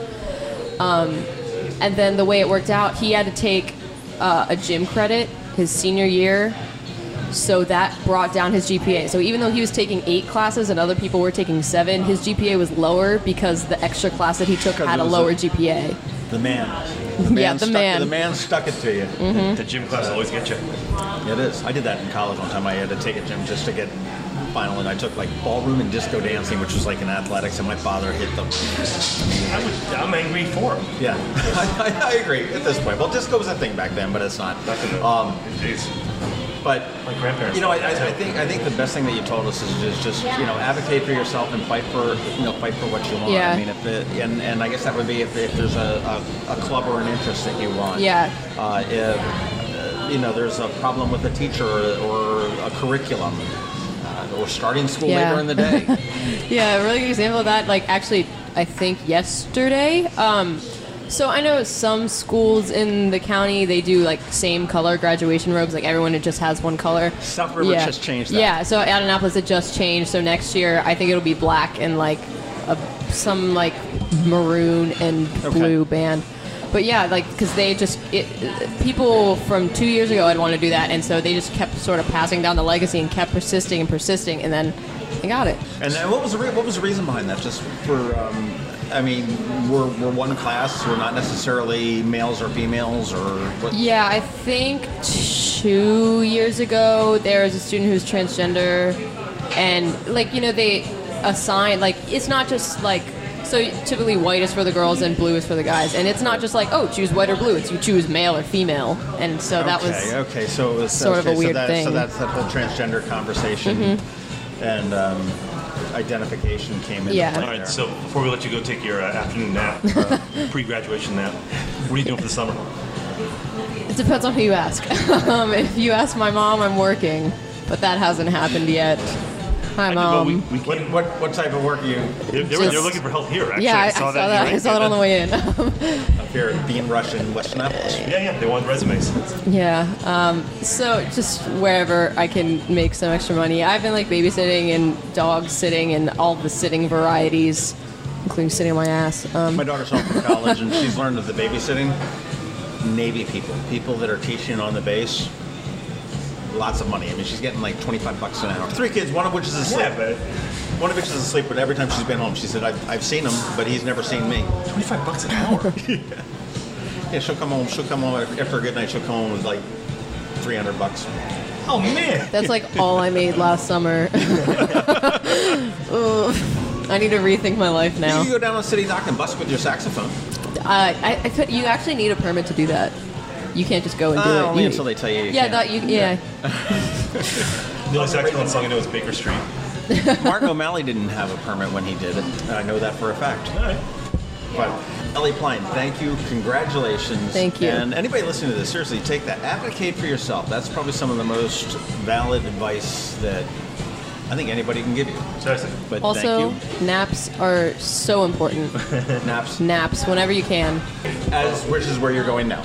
[SPEAKER 5] And then the way it worked out, he had to take a gym credit his senior year, so that brought down his GPA. So even though he was taking 8 classes and other people were taking 7, his GPA was lower because the extra class that he took had a lower GPA.
[SPEAKER 3] The man.
[SPEAKER 5] The man.
[SPEAKER 3] The man stuck it to you.
[SPEAKER 6] The gym class always get you.
[SPEAKER 3] It is. I did that in college one time. I had to take a gym just to get final, and I took ballroom and disco dancing, which was in athletics, and my father hit them.
[SPEAKER 6] I'm angry for him.
[SPEAKER 3] Yeah, I agree at this point. Well, disco was a thing back then, but it's not. But
[SPEAKER 6] my grandparents.
[SPEAKER 3] I think the best thing that you told us is just advocate for yourself and fight for what you want.
[SPEAKER 5] Yeah.
[SPEAKER 3] I mean, and I guess that would be if there's a club or an interest that you want.
[SPEAKER 5] Yeah.
[SPEAKER 3] If there's a problem with a teacher or a curriculum. Or starting school later in the day.
[SPEAKER 5] Yeah, a really good example of that, actually, I think yesterday. So I know some schools in the county, they do same color graduation robes, everyone just has one color.
[SPEAKER 3] South River just changed that.
[SPEAKER 5] Yeah, so at Annapolis it just changed. So next year I think it'll be black and some maroon and blue band. But yeah, because they just people from 2 years ago had wanted to do that, and so they just kept sort of passing down the legacy and kept persisting, and then they got it.
[SPEAKER 3] And what was the reason behind that? Just for we're one class, we're not necessarily males or females, or what?
[SPEAKER 5] Yeah, I think 2 years ago there was a student who was transgender, and they assign it's not just so typically white is for the girls and blue is for the guys, and it's not just choose white or blue. It's you choose male or female, and so that was
[SPEAKER 3] so it was
[SPEAKER 5] sort of a weird thing.
[SPEAKER 3] So that's that whole transgender conversation and identification came in.
[SPEAKER 5] Yeah.
[SPEAKER 6] All right. So before we let you go take your afternoon nap, pre-graduation nap, what are you doing for the summer?
[SPEAKER 5] It depends on who you ask. If you ask my mom, I'm working, but that hasn't happened yet. Hi, Mom.
[SPEAKER 3] What type of work are you?
[SPEAKER 6] They're looking for help here, actually.
[SPEAKER 5] Yeah, I saw that. I saw that on the way in.
[SPEAKER 3] Up here at Bean Rush in Annapolis.
[SPEAKER 6] Yeah, they want resumes.
[SPEAKER 5] Yeah. So just wherever I can make some extra money. I've been babysitting and dog sitting and all the sitting varieties, including sitting on my ass.
[SPEAKER 3] My daughter's home from college, and she's learned of the babysitting. Navy people that are teaching on the base. Lots of money. I mean, she's getting $25 an hour. 3 kids, one of which is asleep.
[SPEAKER 6] Yeah, but
[SPEAKER 3] one of which is asleep, but every time she's been home, she said, I've seen him, but he's never seen me.
[SPEAKER 6] $25 an hour.
[SPEAKER 3] Yeah, she'll come home after a good night. She'll come home with $300.
[SPEAKER 6] Oh man,
[SPEAKER 5] that's all I made last summer. I need to rethink my life now.
[SPEAKER 3] You can go down to the city dock and busk with your saxophone.
[SPEAKER 5] I could. You actually need a permit to do that. You can't just go and do it.
[SPEAKER 3] Only until they tell you.
[SPEAKER 5] Yeah,
[SPEAKER 6] The only saxophone song I know is Baker Street.
[SPEAKER 3] Martin O'Malley didn't have a permit when he did it. I know that for a fact.
[SPEAKER 6] All right.
[SPEAKER 3] But Ellie Pline, thank you. Congratulations.
[SPEAKER 5] Thank you.
[SPEAKER 3] And anybody listening to this, seriously, take that. Advocate for yourself. That's probably some of the most valid advice that I think anybody can give you.
[SPEAKER 6] Seriously.
[SPEAKER 3] But
[SPEAKER 5] Also,
[SPEAKER 3] thank you.
[SPEAKER 5] naps are so important.
[SPEAKER 3] Naps.
[SPEAKER 5] Naps, whenever you can.
[SPEAKER 3] Which is where you're going now.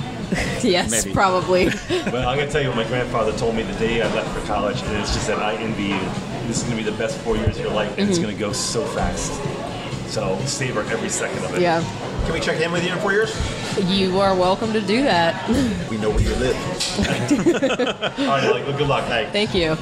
[SPEAKER 5] Yes,
[SPEAKER 3] Maybe.
[SPEAKER 5] probably.
[SPEAKER 6] Well, I'm going to tell you what my grandfather told me the day I left for college, and it's just that I envy you. This is going to be the best 4 years of your life, and it's going to go so fast. So savor every second of it.
[SPEAKER 5] Yeah.
[SPEAKER 3] Can we check in with you in 4 years?
[SPEAKER 5] You are welcome to do that.
[SPEAKER 3] We know where you live.
[SPEAKER 6] All right, Ellie, well, good luck. Hey.
[SPEAKER 5] Thank you.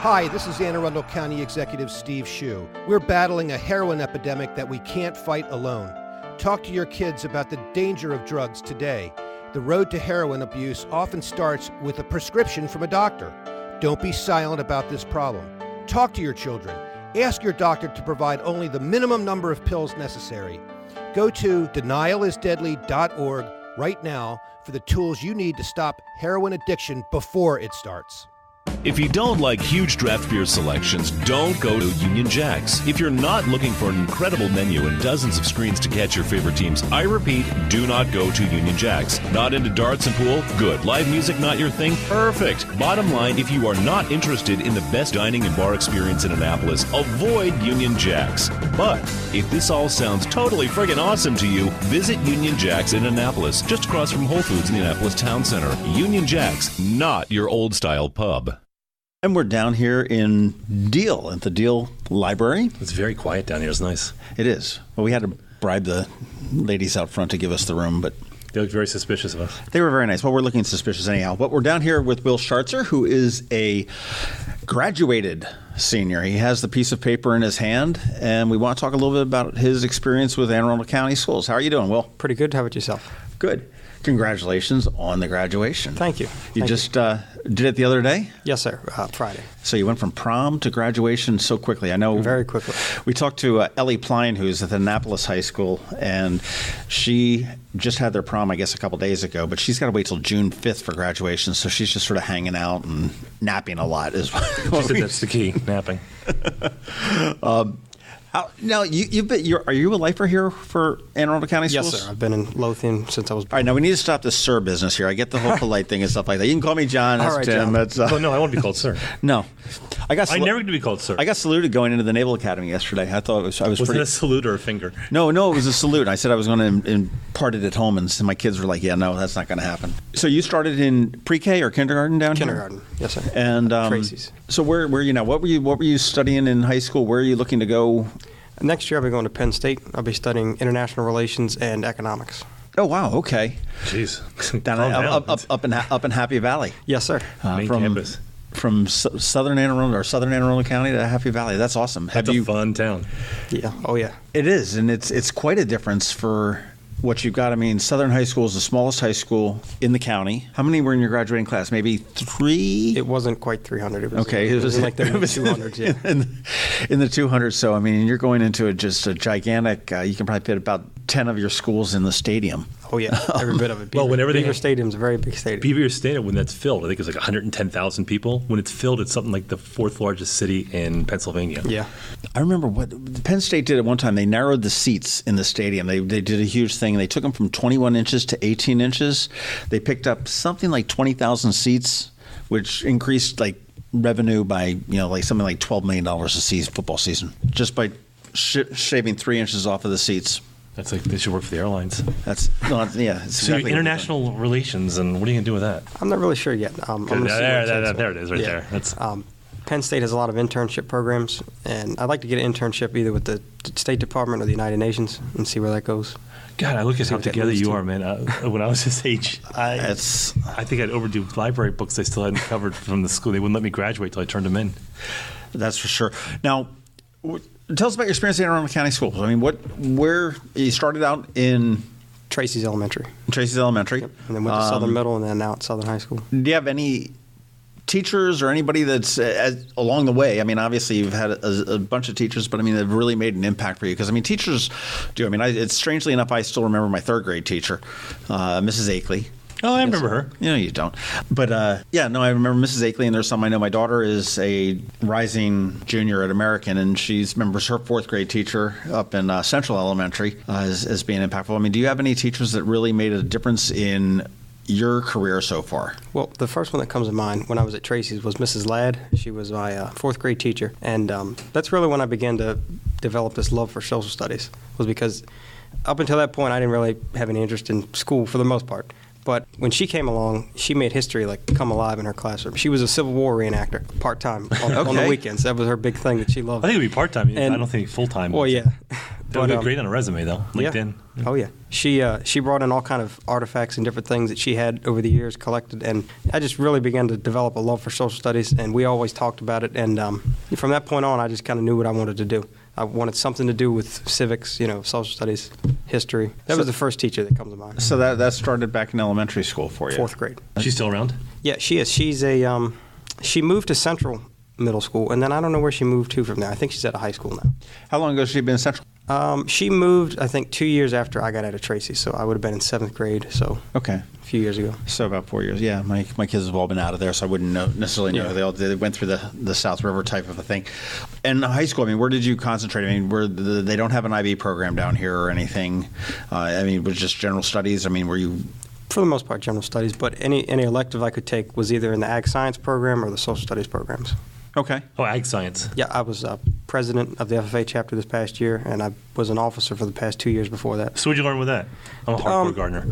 [SPEAKER 7] Hi, this is Arundel County Executive Steve Shue. We're battling a heroin epidemic that we can't fight alone. Talk to your kids about the danger of drugs today. The road to heroin abuse often starts with a prescription from a doctor. Don't be silent about this problem. Talk to your children. Ask your doctor to provide only the minimum number of pills necessary. Go to denialisdeadly.org right now for the tools you need to stop heroin addiction before it starts.
[SPEAKER 8] If you don't like huge draft beer selections, don't go to Union Jack's. If you're not looking for an incredible menu and dozens of screens to catch your favorite teams, I repeat, do not go to Union Jack's. Not into darts and pool? Good. Live music not your thing? Perfect. Bottom line, if you are not interested in the best dining and bar experience in Annapolis, avoid Union Jack's. But if this all sounds totally friggin' awesome to you, visit Union Jack's in Annapolis, just across from Whole Foods in the Annapolis Town Center. Union Jack's, not your old-style pub.
[SPEAKER 3] And we're down here in Deal, at the Deal Library.
[SPEAKER 4] It's very quiet down here. It's nice.
[SPEAKER 3] It is. Well, we had to bribe the ladies out front to give us the room, but
[SPEAKER 4] They look very suspicious of us.
[SPEAKER 3] they were very nice. Well, we're looking suspicious anyhow. But we're down here with Will Shartzer, who is a graduated senior. He has the piece of paper in his hand, and we want to talk a little bit about his experience with Anne Arundel County Schools. How are you doing, Will?
[SPEAKER 9] Pretty good. How about yourself?
[SPEAKER 3] Good. Congratulations on the graduation.
[SPEAKER 9] Thank you.
[SPEAKER 3] You
[SPEAKER 9] Thank
[SPEAKER 3] just did it the other day?
[SPEAKER 9] Yes, sir. Friday.
[SPEAKER 3] So you went from prom to graduation so quickly. I know.
[SPEAKER 9] Very quickly.
[SPEAKER 3] We talked to Ellie Pline, who's at the Annapolis High School, and she just had their prom, I guess, a couple days ago, but she's got to wait till June 5th for graduation, so she's just sort of hanging out and napping a lot. Is what
[SPEAKER 4] She said that's the key, napping.
[SPEAKER 3] Now, are you a lifer here for Anne Arundel County Schools?
[SPEAKER 9] Yes, sir. I've been in Lothian since I was born.
[SPEAKER 3] All right, now we need to stop this sir business here. I get the whole polite thing and stuff like that. You can call me John. That's
[SPEAKER 9] All right,
[SPEAKER 3] Tim.
[SPEAKER 9] John.
[SPEAKER 3] That's,
[SPEAKER 4] Oh, no, I won't be called sir.
[SPEAKER 3] no. I
[SPEAKER 4] I never get to be called sir.
[SPEAKER 3] I got saluted going into the Naval Academy yesterday. I thought I was
[SPEAKER 4] Was
[SPEAKER 3] pretty.
[SPEAKER 4] it a salute or a finger?
[SPEAKER 3] No, it was a salute. I said I was going to impart it at home, and my kids were like, "Yeah, no, that's not going to happen." So you started in pre-K or kindergarten down
[SPEAKER 9] Kindergarten. Yes, sir.
[SPEAKER 3] here? And
[SPEAKER 9] Tracy's.
[SPEAKER 3] So where are you now? What were you studying in high school? Where are you looking to go?
[SPEAKER 9] Next year, I'll be going to Penn State. I'll be studying international relations and economics.
[SPEAKER 3] Oh wow, okay.
[SPEAKER 4] Jeez.
[SPEAKER 3] Down up in Happy Valley.
[SPEAKER 9] Yes, sir.
[SPEAKER 4] Main campus.
[SPEAKER 3] From Southern Anne Arundel County to Happy Valley. That's awesome.
[SPEAKER 4] That's a fun town.
[SPEAKER 9] Yeah. Oh, yeah.
[SPEAKER 3] It is, and it's quite a difference for what you've got. I mean, Southern High School is the smallest high school in the county. How many were in your graduating class? Maybe 3?
[SPEAKER 9] It wasn't quite 300. It was,
[SPEAKER 3] Okay.
[SPEAKER 9] It was like the 200s, yeah.
[SPEAKER 3] In the 200s. So, I mean, you're going into just a gigantic, you can probably fit about 10 of your schools in the stadium.
[SPEAKER 9] Oh, yeah. Every bit of it.
[SPEAKER 4] Well, whenever
[SPEAKER 9] Beaver Stadium's a very big stadium.
[SPEAKER 4] Beaver Stadium, when that's filled, I think it's like 110,000 people. When it's filled, it's something like the 4th largest city in Pennsylvania.
[SPEAKER 9] Yeah.
[SPEAKER 3] I remember what Penn State did at one time. They narrowed the seats in the stadium. They did a huge thing. They took them from 21 inches to 18 inches. They picked up something like 20,000 seats, which increased like revenue by like something like $12 million a season, football season, just by shaving 3 inches off of the seats.
[SPEAKER 4] That's like they should work for the airlines.
[SPEAKER 3] It's
[SPEAKER 4] So
[SPEAKER 3] exactly
[SPEAKER 4] international relations, and what are you going to do with that?
[SPEAKER 9] I'm not really sure yet. I'm gonna see
[SPEAKER 4] There
[SPEAKER 9] what takes
[SPEAKER 4] it is, right
[SPEAKER 9] Yeah.
[SPEAKER 4] there. That's
[SPEAKER 9] Penn State has a lot of internship programs, and I'd like to get an internship either with the State Department or the United Nations and see where that goes.
[SPEAKER 4] God, I look at how
[SPEAKER 9] what that
[SPEAKER 4] together
[SPEAKER 9] leads
[SPEAKER 4] you
[SPEAKER 9] to.
[SPEAKER 4] are, man. When I was this age, I think I'd overdue library books I still hadn't covered from the school. They wouldn't let me graduate till I turned them in.
[SPEAKER 3] That's for sure. Now, tell us about your experience at Anne Arundel County Schools. I mean, where you started out in
[SPEAKER 9] Tracy's Elementary.
[SPEAKER 3] Tracy's Elementary,
[SPEAKER 9] And then went to Southern Middle and then now at Southern High School.
[SPEAKER 3] Do you have any teachers or anybody that's along the way? I mean, obviously you've had a bunch of teachers, but I mean, they've really made an impact for you. Because I mean, teachers do. I mean, it's strangely enough, I still remember my 3rd grade teacher, Mrs. Akeley.
[SPEAKER 4] Oh, I remember her.
[SPEAKER 3] No, you don't. But I remember Mrs. Akeley, and there's some I know. My daughter is a rising junior at American, and she remembers her 4th grade teacher up in Central Elementary as being impactful. I mean, do you have any teachers that really made a difference in your career so far?
[SPEAKER 9] Well, the first one that comes to mind when I was at Tracy's was Mrs. Ladd. She was my fourth grade teacher, and that's really when I began to develop this love for social studies, was because up until that point I didn't really have any interest in school for the most part. But when she came along, she made history come alive in her classroom. She was a Civil War reenactor, part-time, on the weekends. That was her big thing that she loved.
[SPEAKER 4] I think it would be part-time. I don't think full-time.
[SPEAKER 9] Well, yeah.
[SPEAKER 4] That would be great on a resume, though, LinkedIn.
[SPEAKER 9] Yeah. Oh, yeah. She brought in all kind of artifacts and different things that she had over the years collected, and I just really began to develop a love for social studies, and we always talked about it. And from that point on, I just kind of knew what I wanted to do. I wanted something to do with civics, social studies, history. That was the first teacher that comes to mind.
[SPEAKER 3] So that started back in elementary school for you?
[SPEAKER 9] Fourth grade.
[SPEAKER 4] She's still around?
[SPEAKER 9] Yeah, she is. She moved to Central Middle School, and then I don't know where she moved to from there. I think she's at a high school now.
[SPEAKER 3] How long ago has she been in Central?
[SPEAKER 9] She moved, I think, 2 years after I got out of Tracy, so I would have been in 7th grade, so
[SPEAKER 3] okay,
[SPEAKER 9] a few years ago.
[SPEAKER 3] So about 4 years, yeah. My kids have all been out of there, so I wouldn't necessarily know.
[SPEAKER 9] Yeah.
[SPEAKER 3] They went through the South River type of a thing. And high school, where did you concentrate? They don't have an IB program down here or anything. Was it just general studies? Were you...
[SPEAKER 9] For the most part, general studies, but any elective I could take was either in the Ag Science program or the Social Studies programs.
[SPEAKER 3] Okay.
[SPEAKER 4] Oh, Ag Science.
[SPEAKER 9] Yeah, I was president of the FFA chapter this past year, and I was an officer for the past 2 years before that.
[SPEAKER 4] So what did you learn with that? I'm a hardcore gardener.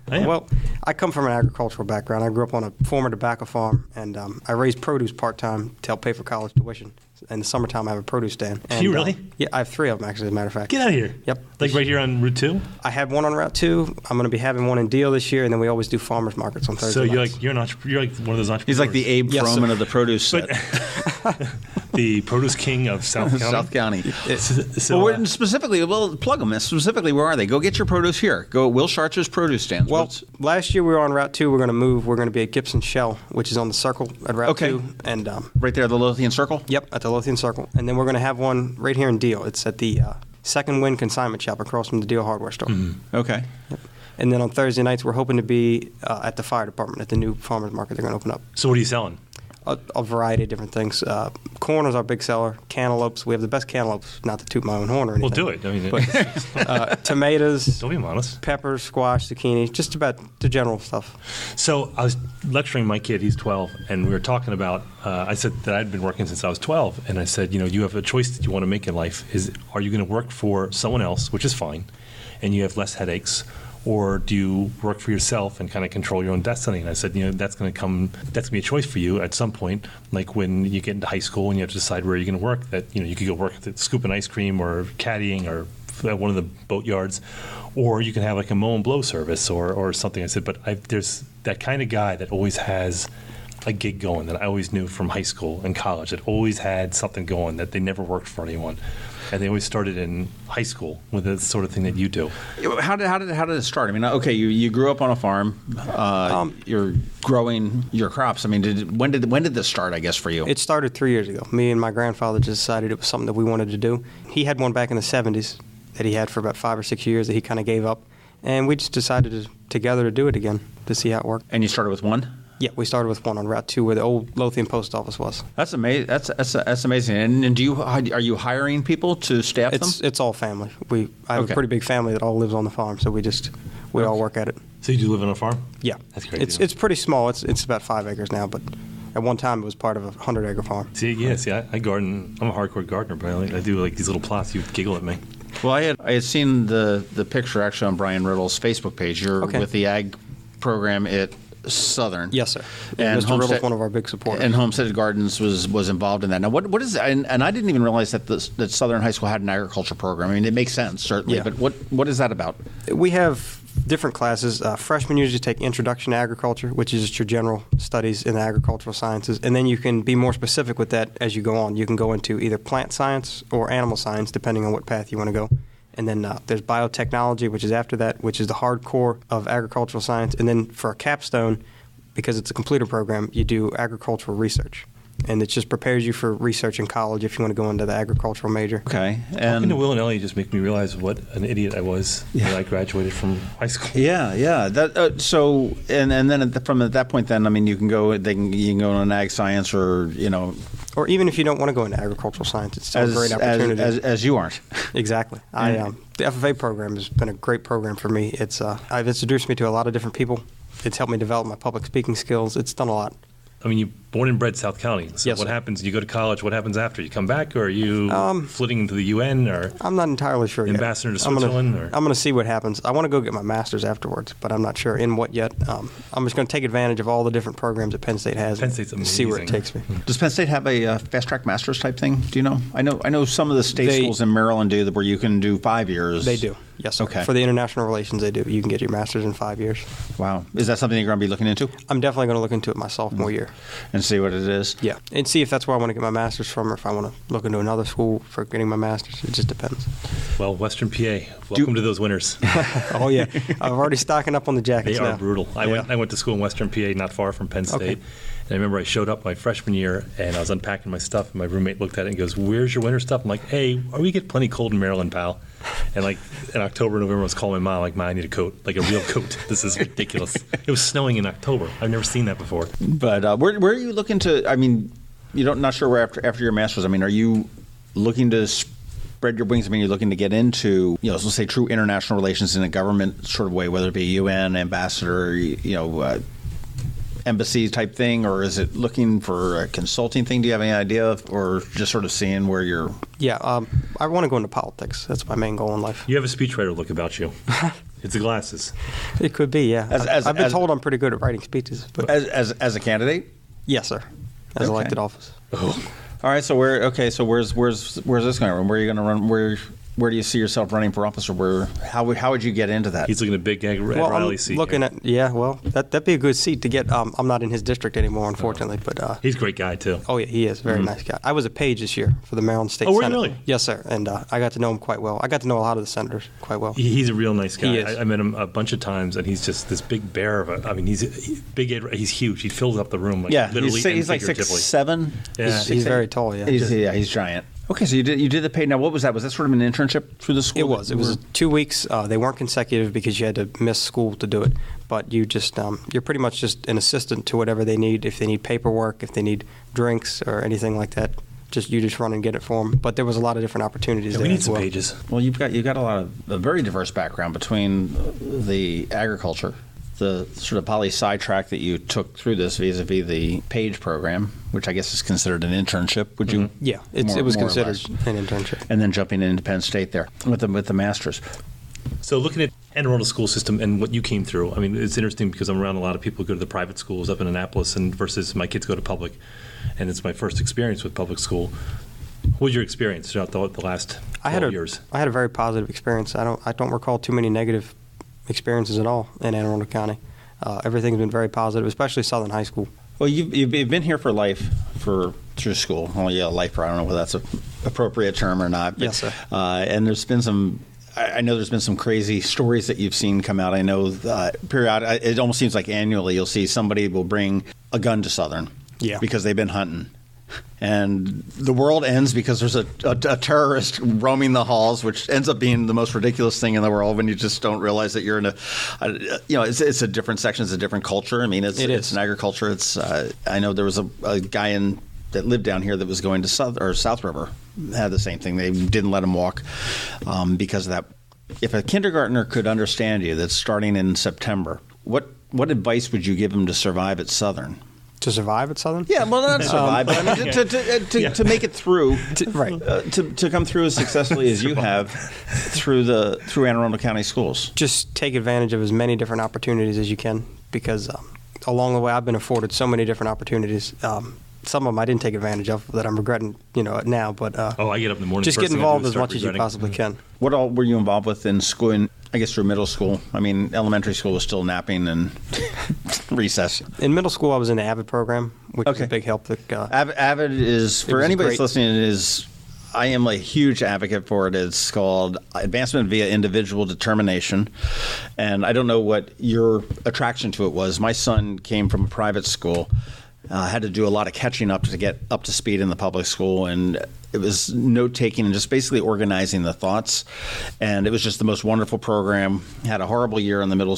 [SPEAKER 9] Well, I come from an agricultural background. I grew up on a former tobacco farm, and I raised produce part-time to help pay for college tuition. In the summertime, I have a produce stand.
[SPEAKER 4] Do you really?
[SPEAKER 9] Yeah, I have 3 of them, actually, as a matter of fact.
[SPEAKER 4] Get out of here.
[SPEAKER 9] Yep.
[SPEAKER 4] Like right here on Route 2?
[SPEAKER 9] I had one on Route 2. I'm going to be having one in Deal this year, and then we always do farmers markets on Thursday
[SPEAKER 4] So
[SPEAKER 9] nights.
[SPEAKER 4] you're one of those entrepreneurs.
[SPEAKER 3] He's like the Abe
[SPEAKER 9] Yes,
[SPEAKER 3] Froman
[SPEAKER 9] sir.
[SPEAKER 3] of the produce set.
[SPEAKER 4] The produce king of South County?
[SPEAKER 3] South County.
[SPEAKER 4] So,
[SPEAKER 3] Specifically, plug them. Specifically, where are they? Go get your produce here. Go Will Shartzer's produce stands.
[SPEAKER 9] Well, last year we were on Route 2. We're going to move. We're going to be at Gibson Shell, which is on the circle at Route 2. And
[SPEAKER 3] right there, the Lothian Circle?
[SPEAKER 9] Yep, at the Lothian Circle. And then we're going to have one right here in Deal. It's at the Second Wind Consignment Shop across from the Deal Hardware store.
[SPEAKER 3] Mm-hmm. Okay.
[SPEAKER 9] Yep. And then on Thursday nights, we're hoping to be at the fire department at the new farmers market they're going to open up.
[SPEAKER 4] So what are you selling?
[SPEAKER 9] A variety of different things. Corn is our big seller. Cantaloupes. We have the best cantaloupes, not to toot my own horn or anything.
[SPEAKER 4] Well, do it.
[SPEAKER 9] But, tomatoes.
[SPEAKER 4] Don't be modest.
[SPEAKER 9] Peppers, squash, zucchini, just about the general stuff.
[SPEAKER 4] So I was lecturing my kid, he's 12, and we were talking about, I said that I'd been working since I was 12, and I said, you have a choice that you want to make in life. Are you going to work for someone else, which is fine, and you have less headaches, or do you work for yourself and kind of control your own destiny? And I said, that's going to be a choice for you at some point, like when you get into high school and you have to decide where you're going to work, that, you could go work at scooping ice cream or caddying or at one of the boat yards, or you can have like a mow and blow service or something. I said, but there's that kind of guy that always has a gig going that I always knew from high school and college, that always had something going, that they never worked for anyone. And they always started in high school with the sort of thing that you do.
[SPEAKER 3] How did it start? Okay, you grew up on a farm. You're growing your crops. When did this start? I guess for you,
[SPEAKER 9] it started 3 years ago. Me and my grandfather just decided it was something that we wanted to do. He had one back in the 70s that he had for about 5 or 6 years that he kind of gave up, and we just decided together to do it again to see how it worked.
[SPEAKER 3] And you started with one?
[SPEAKER 9] Yeah, we started with one on Route 2 where the old Lothian post office was.
[SPEAKER 3] That's amazing. That's amazing. And are you hiring people to staff them?
[SPEAKER 9] It's all family. I have a pretty big family that all lives on the farm, so we all work at it.
[SPEAKER 4] So you do live on a farm?
[SPEAKER 9] Yeah.
[SPEAKER 4] That's great.
[SPEAKER 9] It's pretty small. It's about 5 acres now, but at one time it was part of a 100-acre farm.
[SPEAKER 4] I garden. I'm a hardcore gardener, but I do like these little plots. You giggle at me.
[SPEAKER 3] Well, I had seen the picture actually on Brian Riddle's Facebook page. You're with the ag program at Southern.
[SPEAKER 9] Yes, sir.
[SPEAKER 3] And
[SPEAKER 9] Mr. Riddle's one of our big supporters.
[SPEAKER 3] And Homestead Gardens was involved in that. Now, what is and I didn't even realize that Southern High School had an agriculture program. It makes sense, certainly. Yeah. But what is that about?
[SPEAKER 9] We have different classes. Freshmen usually take Introduction to Agriculture, which is just your general studies in the agricultural sciences. And then you can be more specific with that as you go on. You can go into either plant science or animal science, depending on what path you want to go. And then there's biotechnology, which is after that, which is the hardcore of agricultural science. And then for a capstone, because it's a completer program, you do agricultural research. And it just prepares you for research in college if you want to go into the agricultural major.
[SPEAKER 3] Okay.
[SPEAKER 4] Talking to Will and Ellie just make me realize what an idiot I was when I graduated from high school.
[SPEAKER 3] Yeah. That, so and then from that point, then you can go. You can go in ag science or
[SPEAKER 9] Or even if you don't want to go into agricultural science, it's still a great opportunity.
[SPEAKER 3] As you aren't.
[SPEAKER 9] Exactly. The FFA program has been a great program for me. It's introduced me to a lot of different people It's helped me develop my public speaking skills. It's done a lot.
[SPEAKER 4] I mean, you're born and bred South County. So
[SPEAKER 9] Yes,
[SPEAKER 4] what
[SPEAKER 9] sir.
[SPEAKER 4] happens? You go to college. What happens after? You come back, or are you flitting into the UN, or
[SPEAKER 9] I'm not entirely sure yet.
[SPEAKER 4] ambassador to Switzerland?
[SPEAKER 9] I'm going to see what happens. I want to go get my master's afterwards, but I'm not sure in what yet. I'm just going to take advantage of all the different programs that Penn State has.
[SPEAKER 4] Penn State's
[SPEAKER 9] and see where it
[SPEAKER 4] amazing.
[SPEAKER 9] takes me.
[SPEAKER 3] Does Penn State have a fast-track master's type thing? Do you know? I know some of the state schools in Maryland do that where you can do 5 years.
[SPEAKER 9] They do. Yes, sir.
[SPEAKER 3] Okay.
[SPEAKER 9] For the international relations, they do. You can get your master's in 5 years.
[SPEAKER 3] Wow. Is that something you're going to be looking into?
[SPEAKER 9] I'm definitely going to look into it my sophomore year.
[SPEAKER 3] And see what it is?
[SPEAKER 9] Yeah, and see if that's where I want to get my master's from, or if I want to look into another school for getting my master's. It just depends.
[SPEAKER 4] Well, Western PA, welcome to those winners.
[SPEAKER 9] Oh yeah, I'm already stocking up on the jackets
[SPEAKER 4] They
[SPEAKER 9] now.
[SPEAKER 4] are brutal. I went to school in Western PA, not far from Penn State.
[SPEAKER 9] Okay.
[SPEAKER 4] And I remember I showed up my freshman year, and I was unpacking my stuff, and my roommate looked at it and goes, "Where's your winter stuff?" I'm like, "Hey, we get plenty cold in Maryland, pal." And like in October, November, I was calling my mom, like, "Mom, I need a coat, like a real coat. This is ridiculous." It was snowing in October. I've never seen that before.
[SPEAKER 3] But where are you looking to? I mean, not sure where after your master's. I mean, are you looking to spread your wings? I mean, you're looking to get into, let's say, true international relations in a government sort of way, whether it be UN ambassador, embassy type thing, or is it looking for a consulting thing? Do you have any idea, or just sort of seeing where you're?
[SPEAKER 9] Yeah, I want to go into politics. That's my main goal in life.
[SPEAKER 4] You have a speechwriter look about you. It's the glasses.
[SPEAKER 9] It could be, yeah. I've been told I'm pretty good at writing speeches. But
[SPEAKER 3] As a candidate?
[SPEAKER 9] Yes, sir. As
[SPEAKER 3] Okay.
[SPEAKER 9] elected office.
[SPEAKER 3] Oh. All right. So where's this going to run? Where are you going to run? Where do you see yourself running for office, or how would you get into that?
[SPEAKER 4] He's looking at big red
[SPEAKER 9] Well,
[SPEAKER 4] rally
[SPEAKER 9] I'm
[SPEAKER 4] seat.
[SPEAKER 9] looking at that'd be a good seat to get. I'm not in his district anymore, unfortunately, but
[SPEAKER 4] He's a great guy too.
[SPEAKER 9] oh yeah, he is very nice guy. I was a page this year for the Maryland State
[SPEAKER 4] Oh, were you
[SPEAKER 9] Senate.
[SPEAKER 4] really?
[SPEAKER 9] Yes, sir. And I got to know him quite well. I got to know a lot of the senators quite well.
[SPEAKER 4] He's a real nice guy.
[SPEAKER 9] He is.
[SPEAKER 4] I met him a bunch of times, and he's just this big bear of a. I mean, he's big. He's huge. He fills up the room. Like,
[SPEAKER 3] Yeah,
[SPEAKER 4] literally and
[SPEAKER 3] he's like
[SPEAKER 4] figuratively.
[SPEAKER 3] 6'7".
[SPEAKER 4] Yeah.
[SPEAKER 9] He's very tall. Yeah.
[SPEAKER 3] He's giant. Okay, so you did the paid. Now, what was that? Was that sort of an internship through the school?
[SPEAKER 9] It was. It was 2 weeks. They weren't consecutive because you had to miss school to do it. But you just you're pretty much just an assistant to whatever they need. If they need paperwork, if they need drinks or anything like that, you just run and get it for them. But there was a lot of different opportunities.
[SPEAKER 4] Yeah,
[SPEAKER 9] there
[SPEAKER 4] we need
[SPEAKER 9] as
[SPEAKER 4] some
[SPEAKER 9] well.
[SPEAKER 4] pages.
[SPEAKER 3] Well, you've got a very diverse background between the agriculture, the sort of poli-sci track that you took through this vis-a-vis the PAGE program, which I guess is considered an internship. Would you?
[SPEAKER 9] Yeah, it was
[SPEAKER 3] more or
[SPEAKER 9] considered
[SPEAKER 3] less.
[SPEAKER 9] an internship.
[SPEAKER 3] And then jumping into Penn State there with the masters.
[SPEAKER 4] So looking at Arundel school system and what you came through, I mean, it's interesting because I'm around a lot of people who go to the private schools up in Annapolis, and versus my kids go to public, and it's my first experience with public school. What was your experience throughout the last 12 years?
[SPEAKER 9] I had a very positive experience. I don't recall too many negative experiences at all in Anne Arundel County. Everything's been very positive, especially Southern High School.
[SPEAKER 3] Well, you've been here for life through school. Well, yeah, life. I don't know whether that's an appropriate term or not. But,
[SPEAKER 9] Yes, sir.
[SPEAKER 3] And there's been some. I know there's been some crazy stories that you've seen come out. I know periodically, it almost seems like annually, you'll see somebody will bring a gun to Southern, because they've been hunting. And the world ends because there's a terrorist roaming the halls, which ends up being the most ridiculous thing in the world when you just don't realize that you're in it's a different section, it's a different culture. I mean, it's an agriculture. It's I know there was a guy that lived down here that was going to South River, had the same thing. They didn't let him walk because of that. If a kindergartner could understand you, that's starting in September, what advice would you give him to survive at Southern?
[SPEAKER 9] To survive at Southern?
[SPEAKER 3] Yeah, well, not survive, but I mean, to make it through,
[SPEAKER 9] right?
[SPEAKER 3] To come through as successfully as you have through Anne Arundel County schools.
[SPEAKER 9] Just take advantage of as many different opportunities as you can, because along the way I've been afforded so many different opportunities. Some of them I didn't take advantage of that I'm regretting, now. But
[SPEAKER 4] I get up in the morning.
[SPEAKER 9] Just get involved as much as you possibly can.
[SPEAKER 3] What all were you involved with in school? I guess through middle school. I mean, elementary school was still napping and recess.
[SPEAKER 9] In middle school, I was in the AVID program, which is a big help.
[SPEAKER 3] AVID is, for anybody that's listening, I am a huge advocate for it. It's called Advancement via Individual Determination. And I don't know what your attraction to it was. My son came from a private school. Had to do a lot of catching up to get up to speed in the public school, and it was note-taking and just basically organizing the thoughts. And it was just the most wonderful program. Had a horrible year in the middle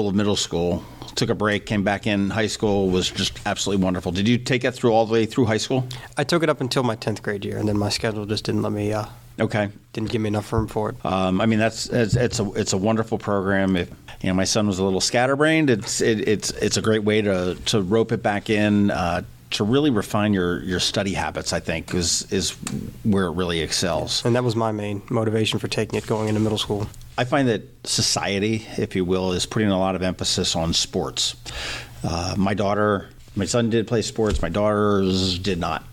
[SPEAKER 3] of middle school. Took a break, came back in high school, was just absolutely wonderful. Did you take that all the way through high school?
[SPEAKER 9] I took it up until my 10th grade year, and then my schedule just didn't let me
[SPEAKER 3] Okay.
[SPEAKER 9] Didn't give me enough room for it.
[SPEAKER 3] I mean, it's a wonderful program. If my son was a little scatterbrained, it's a great way to rope it back in. To really refine your study habits, I think, is where it really excels.
[SPEAKER 9] And that was my main motivation for taking it going into middle school.
[SPEAKER 3] I find that society, if you will, is putting a lot of emphasis on sports. My son did play sports. My daughters did not.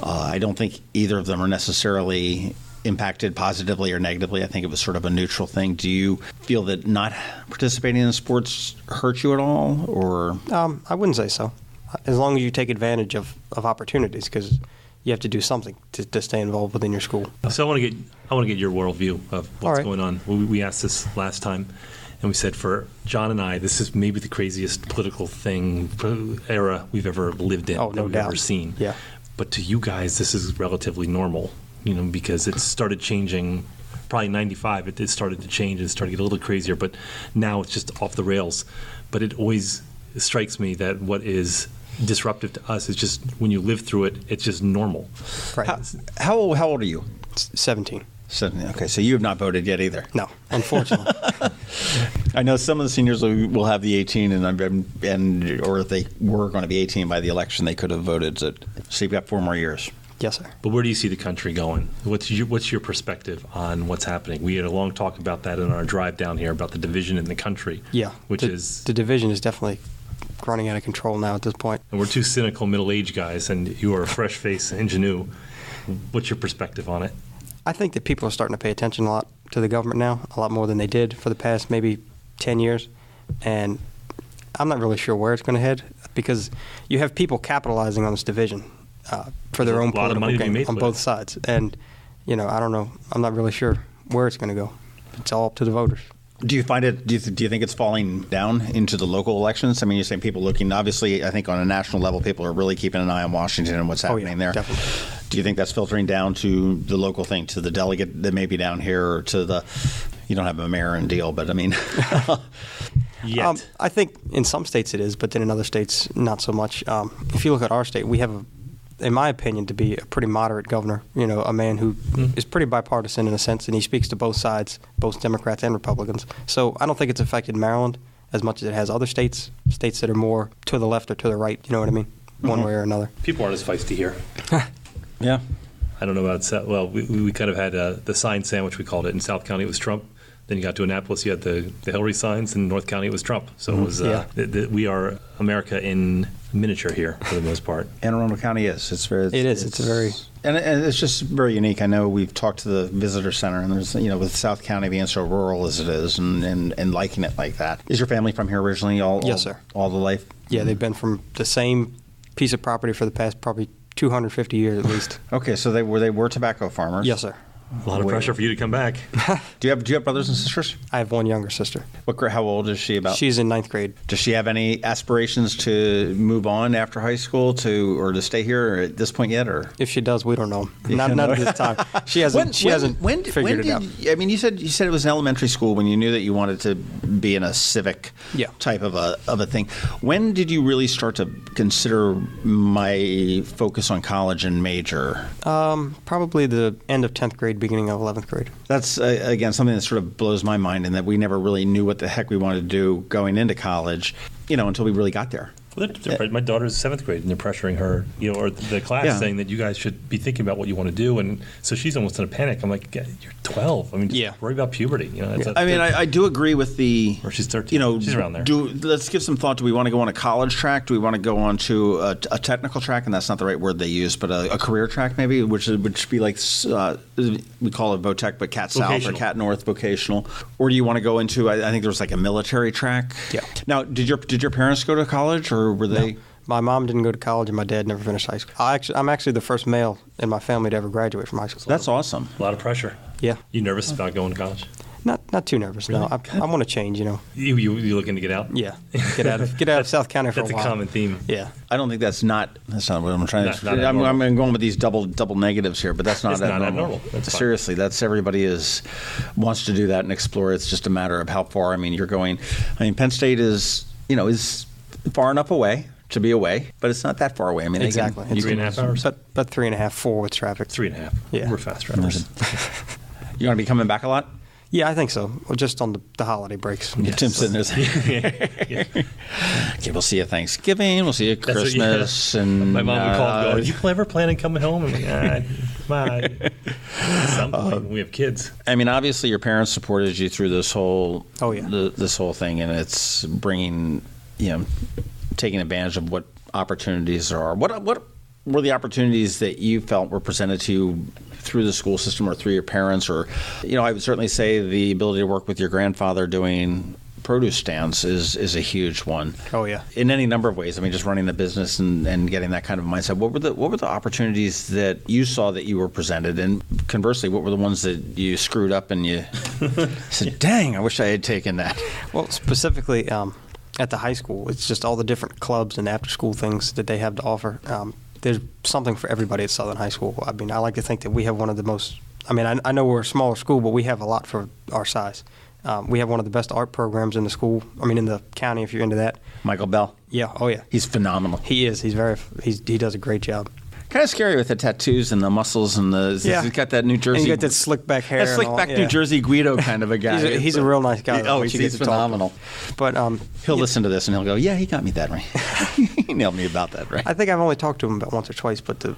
[SPEAKER 3] I don't think either of them are necessarily impacted positively or negatively. I think it was sort of a neutral thing. Do you feel that not participating in sports hurt you at all, or?
[SPEAKER 9] I wouldn't say so. As long as you take advantage of opportunities, because you have to do something to stay involved within your school.
[SPEAKER 4] So I want to get your worldview of what's going on. We asked this last time, and we said for John and I, this is maybe the craziest political era we've ever lived in, that we've ever seen.
[SPEAKER 9] Yeah.
[SPEAKER 4] But to you guys, this is relatively normal, because it started changing. Probably 95, it started to change and started to get a little crazier. But now it's just off the rails. But it always strikes me that what is disruptive to us is just when you live through it, it's just normal.
[SPEAKER 9] Right.
[SPEAKER 3] How old are you?
[SPEAKER 9] 17.
[SPEAKER 3] 17. Okay, so you have not voted yet either.
[SPEAKER 9] No, unfortunately.
[SPEAKER 3] I know some of the seniors will have the 18, or if they were going to be 18 by the election, they could have voted. So you've got 4 more years.
[SPEAKER 9] Yes, sir.
[SPEAKER 4] But where do you see the country going? What's your perspective on what's happening? We had a long talk about that in our drive down here about the division in the country.
[SPEAKER 9] Yeah, the division is definitely running out of control now at this point.
[SPEAKER 4] And we're two cynical middle-aged guys, and you are a fresh face ingenue. What's your perspective on it?
[SPEAKER 9] I think that people are starting to pay attention a lot to the government now, a lot more than they did for the past maybe 10 years. And I'm not really sure where it's going to head, because you have people capitalizing on this division for their own political gain on both sides. And, I don't know. I'm not really sure where it's going to go. It's all up to the voters.
[SPEAKER 3] Do you find it? Do you think it's falling down into the local elections? I mean, you're saying people looking. Obviously, I think on a national level, people are really keeping an eye on Washington and what's happening there.
[SPEAKER 9] Definitely.
[SPEAKER 3] Do you think that's filtering down to the local thing, to the delegate that may be down here, or to the? You don't have a mayor and deal, but I mean.
[SPEAKER 4] Yet.
[SPEAKER 9] I think in some states it is, but then in other states not so much. If you look at our state, we have in my opinion, to be a pretty moderate governor, a man who is pretty bipartisan in a sense, and he speaks to both sides, both Democrats and Republicans. So I don't think it's affected Maryland as much as it has other states that are more to the left or to the right, you know what I mean, one way or another.
[SPEAKER 4] People aren't as feisty here.
[SPEAKER 3] Yeah.
[SPEAKER 4] I don't know about, we kind of had the sign sandwich, we called it. In South County, it was Trump. Then you got to Annapolis, you had the Hillary signs. In North County, it was Trump. So it was we are America in miniature here for the most part.
[SPEAKER 3] And Arundel County is. It's a very and it's just very unique. I know we've talked to the visitor center, and there's with South County being so rural as it is, and liking it like that. Is your family from here originally?
[SPEAKER 9] Yes, sir.
[SPEAKER 3] All the life.
[SPEAKER 9] Yeah, they've been from the same piece of property for the past probably 250 years at least.
[SPEAKER 3] Okay, so they were tobacco farmers.
[SPEAKER 9] Yes, sir.
[SPEAKER 4] A lot of pressure for you to come back.
[SPEAKER 3] Do you have brothers and sisters?
[SPEAKER 9] I have one younger sister.
[SPEAKER 3] How old is she about?
[SPEAKER 9] She's in 9th grade.
[SPEAKER 3] Does she have any aspirations to move on after high school or to stay here at this point yet? Or
[SPEAKER 9] if she does, we don't know. Not at this time. She hasn't figured it out.
[SPEAKER 3] I mean, you said it was in elementary school when you knew that you wanted to be in a civic type of a thing. When did you really start to consider my focus on college and major?
[SPEAKER 9] Probably the end of 10th grade, beginning of 11th grade.
[SPEAKER 3] That's, again, something that sort of blows my mind, in that we never really knew what the heck we wanted to do going into college, until we really got there.
[SPEAKER 4] Well, my daughter's 7th grade, and they're pressuring her, or the class saying that you guys should be thinking about what you want to do, and so she's almost in a panic. I'm like, you're 12. I mean, just worry about puberty.
[SPEAKER 3] I do agree with the.
[SPEAKER 4] Or she's 13. She's around there.
[SPEAKER 3] Let's give some thought. Do we want to go on a college track? Do we want to go on to a technical track? And that's not the right word they use, but a career track maybe, which would be like we call it VOTEC, but CAT South or CAT North vocational. Or do you want to go into? I think there was like a military track.
[SPEAKER 9] Yeah.
[SPEAKER 3] Now, did your parents go to college, or were they?
[SPEAKER 9] No. My mom didn't go to college, and my dad never finished high school. I'm actually the first male in my family to ever graduate from high school.
[SPEAKER 3] That's awesome.
[SPEAKER 4] A lot of pressure.
[SPEAKER 9] Yeah.
[SPEAKER 4] You nervous about going to college?
[SPEAKER 9] Not too nervous. Really? No, I want to change.
[SPEAKER 4] You looking to get out?
[SPEAKER 9] Yeah. Get out of South County for a while.
[SPEAKER 4] That's a common theme.
[SPEAKER 9] Yeah.
[SPEAKER 3] I don't think that's not what I'm trying to. I'm going with these double negatives here, but that's not abnormal.
[SPEAKER 4] That's
[SPEAKER 3] seriously, that's everybody wants to do that and explore. It's just a matter of how far. I mean, you're going. I mean, Penn State is far enough away to be away, but it's not that far away. I mean,
[SPEAKER 9] Exactly.
[SPEAKER 3] You can,
[SPEAKER 4] 3.5 hours.
[SPEAKER 9] About 3.5, 4 with traffic.
[SPEAKER 4] 3.5.
[SPEAKER 9] Yeah.
[SPEAKER 4] We're fast travelers.
[SPEAKER 3] You going to be coming back a lot?
[SPEAKER 9] Yeah, I think so. Well, just on the holiday breaks.
[SPEAKER 3] Yeah, Tim's sitting there. Okay, we'll see you Thanksgiving. We'll see you Christmas. And
[SPEAKER 4] my mom would call and go, "Are you ever planning on coming home?" I'm like, at some point when we have kids.
[SPEAKER 3] I mean, obviously, your parents supported you through this whole this whole thing, and it's bringing, taking advantage of what opportunities there are. What were the opportunities that you felt were presented to you through the school system or through your parents? Or, I would certainly say the ability to work with your grandfather doing produce stands is a huge one.
[SPEAKER 9] Oh, yeah.
[SPEAKER 3] In any number of ways. I mean, just running the business and getting that kind of mindset. What were the opportunities that you saw that you were presented? And conversely, what were the ones that you screwed up and you said, dang, I wish I had taken that?
[SPEAKER 9] Well, specifically at the high school, it's just all the different clubs and after-school things that they have to offer. There's something for everybody at Southern High School. I mean, I like to think that we have one of the most, I know we're a smaller school, but we have a lot for our size. We have one of the best art programs in the school, in the county, if you're into that.
[SPEAKER 3] Michael Bell?
[SPEAKER 9] Yeah, oh yeah.
[SPEAKER 3] He's phenomenal.
[SPEAKER 9] He is. He does a great job.
[SPEAKER 3] Kind of scary with the tattoos and the muscles and he's got that New Jersey.
[SPEAKER 9] And you got that slick back hair.
[SPEAKER 3] That slick back New Jersey Guido kind of a guy.
[SPEAKER 9] He's a real nice guy.
[SPEAKER 3] He's phenomenal.
[SPEAKER 9] But
[SPEAKER 3] he'll listen to this and he'll go, yeah, he got me that right. He nailed me about that, right?
[SPEAKER 9] I think I've only talked to him about once or twice, but the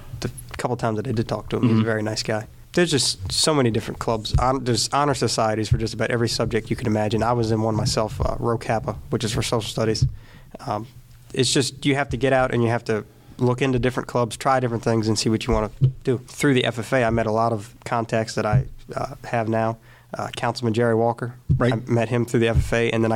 [SPEAKER 9] couple times that I did talk to him, he's a very nice guy. There's just so many different clubs. There's honor societies for just about every subject you can imagine. I was in one myself, Rho Kappa, which is for social studies. It's just you have to get out and you have to look into different clubs, try different things, and see what you want to do. Through the FFA, I met a lot of contacts that I have now. Councilman Jerry Walker,
[SPEAKER 3] right.
[SPEAKER 9] I met him through the FFA, and then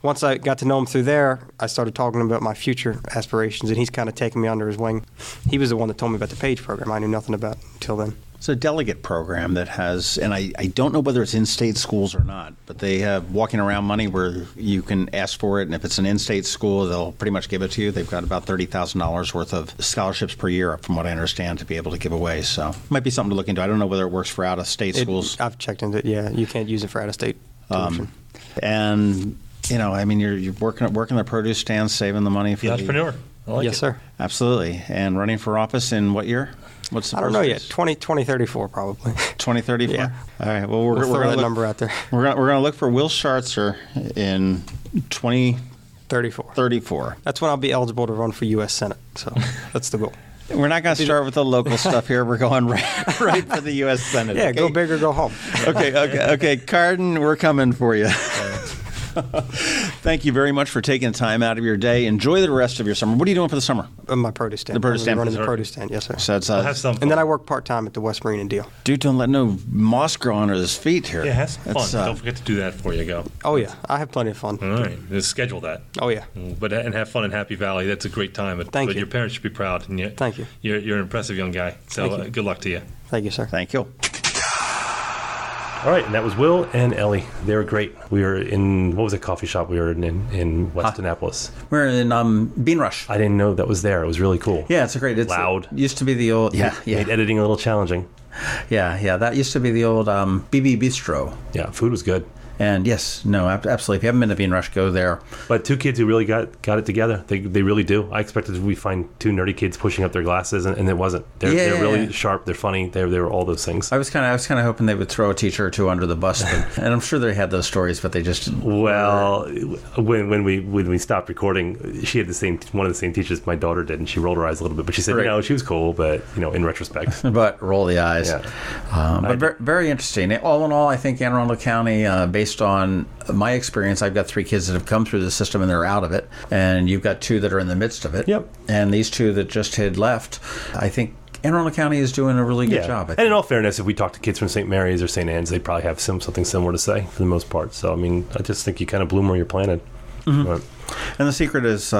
[SPEAKER 9] once I got to know him through there, I started talking to him about my future aspirations, and he's kind of taken me under his wing. He was the one that told me about the PAGE program. I knew nothing about it until then.
[SPEAKER 3] It's a delegate program that has, and I don't know whether it's in-state schools or not, but they have walking around money where you can ask for it, and if it's an in-state school, they'll pretty much give it to you. They've got about $30,000 worth of scholarships per year, from what I understand, to be able to give away. So it might be something to look into. I don't know whether it works for out-of-state schools.
[SPEAKER 9] I've checked into it, yeah. You can't use it for out-of-state tuition.
[SPEAKER 3] And, you're working the produce stands, saving the money for
[SPEAKER 4] the entrepreneur. I like
[SPEAKER 9] yes,
[SPEAKER 4] it.
[SPEAKER 9] sir.
[SPEAKER 3] Absolutely. And running for office in what year? What's the
[SPEAKER 9] I don't know yet. 2034 probably.
[SPEAKER 3] 2034?
[SPEAKER 9] Yeah.
[SPEAKER 3] All right. Well, we're
[SPEAKER 9] throw
[SPEAKER 3] going
[SPEAKER 9] that
[SPEAKER 3] to
[SPEAKER 9] number out there.
[SPEAKER 3] We're going to look for Will Shartzer in
[SPEAKER 9] 2034.
[SPEAKER 3] 34.
[SPEAKER 9] That's when I'll be eligible to run for U.S. Senate. So that's the goal.
[SPEAKER 3] We're not going to start with the local stuff here. We're going right for the U.S. Senate.
[SPEAKER 9] Yeah,
[SPEAKER 3] okay?
[SPEAKER 9] Go big or go home.
[SPEAKER 3] Okay. Cardin, we're coming for you. Thank you very much for taking the time out of your day. Enjoy the rest of your summer. What are you doing for the summer?
[SPEAKER 9] My produce stand.
[SPEAKER 3] The produce stand.
[SPEAKER 9] Running the produce stand, yes, sir.
[SPEAKER 3] So it's,
[SPEAKER 4] I'll have some fun.
[SPEAKER 9] And then I work part-time at the West Marine and Deal.
[SPEAKER 3] Dude, don't let no moss grow under his feet here.
[SPEAKER 4] Yeah, have some fun. Don't forget to do that before you go.
[SPEAKER 9] Oh, yeah. I have plenty of fun.
[SPEAKER 4] All right. Just schedule that.
[SPEAKER 9] Oh, yeah.
[SPEAKER 4] And have fun in Happy Valley. That's a great time.
[SPEAKER 9] Thank you.
[SPEAKER 4] Your parents should be proud. And
[SPEAKER 9] Thank you.
[SPEAKER 4] You're an impressive young guy. So good luck to you.
[SPEAKER 9] Thank you, sir.
[SPEAKER 3] Thank you.
[SPEAKER 4] All right, and that was Will and Ellie. They were great. We were in, what was the coffee shop we were in West Annapolis?
[SPEAKER 3] We're in Bean Rush.
[SPEAKER 4] I didn't know that was there. It was really cool.
[SPEAKER 3] Yeah, it's loud. It used to be the old,
[SPEAKER 4] Made editing a little challenging.
[SPEAKER 3] Yeah, that used to be the old BB Bistro.
[SPEAKER 4] Yeah, food was good.
[SPEAKER 3] And yes, no, absolutely. If you haven't been to Bean Rush, go there.
[SPEAKER 4] But two kids who really got it together. They really do. I expected we find two nerdy kids pushing up their glasses, and it wasn't. They're really sharp. They're funny. They were all those things.
[SPEAKER 3] I was kind of hoping they would throw a teacher or two under the bus, and I'm sure they had those stories, but they just
[SPEAKER 4] well, when we stopped recording, she had one of the same teachers my daughter did, and she rolled her eyes a little bit, but she said she was cool, but in retrospect,
[SPEAKER 3] but roll the eyes.
[SPEAKER 4] Yeah.
[SPEAKER 3] But very interesting. All in all, I think Anne Arundel County, based on my experience, I've got 3 kids that have come through the system and they're out of it, and you've got 2 that are in the midst of it.
[SPEAKER 4] Yep.
[SPEAKER 3] And these 2 that just had left, I think Anne Arundel County is doing a really good job.
[SPEAKER 4] And in all fairness, if we talk to kids from St. Mary's or St. Anne's, they'd probably have something similar to say for the most part. So, I just think you kind of bloom where you're planted.
[SPEAKER 3] Mm-hmm. Right. And the secret is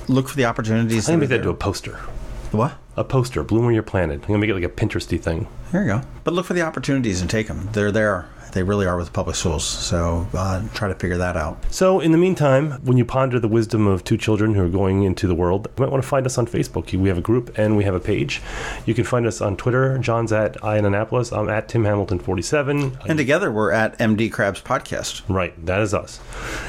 [SPEAKER 3] look for the opportunities.
[SPEAKER 4] I'm going to make that into a poster.
[SPEAKER 3] What?
[SPEAKER 4] A poster. Bloom where you're planted. I'm going to make it like a Pinteresty thing.
[SPEAKER 3] There you go. But look for the opportunities and take them. They're there. They really are with the public schools. So try to figure that out.
[SPEAKER 4] So in the meantime, when you ponder the wisdom of two children who are going into the world, you might want to find us on Facebook. We have a group and we have a page. You can find us on Twitter. John's at I in Annapolis. I'm at Tim Hamilton 47.
[SPEAKER 3] And together we're at MD Krabs Podcast.
[SPEAKER 4] Right. That is us.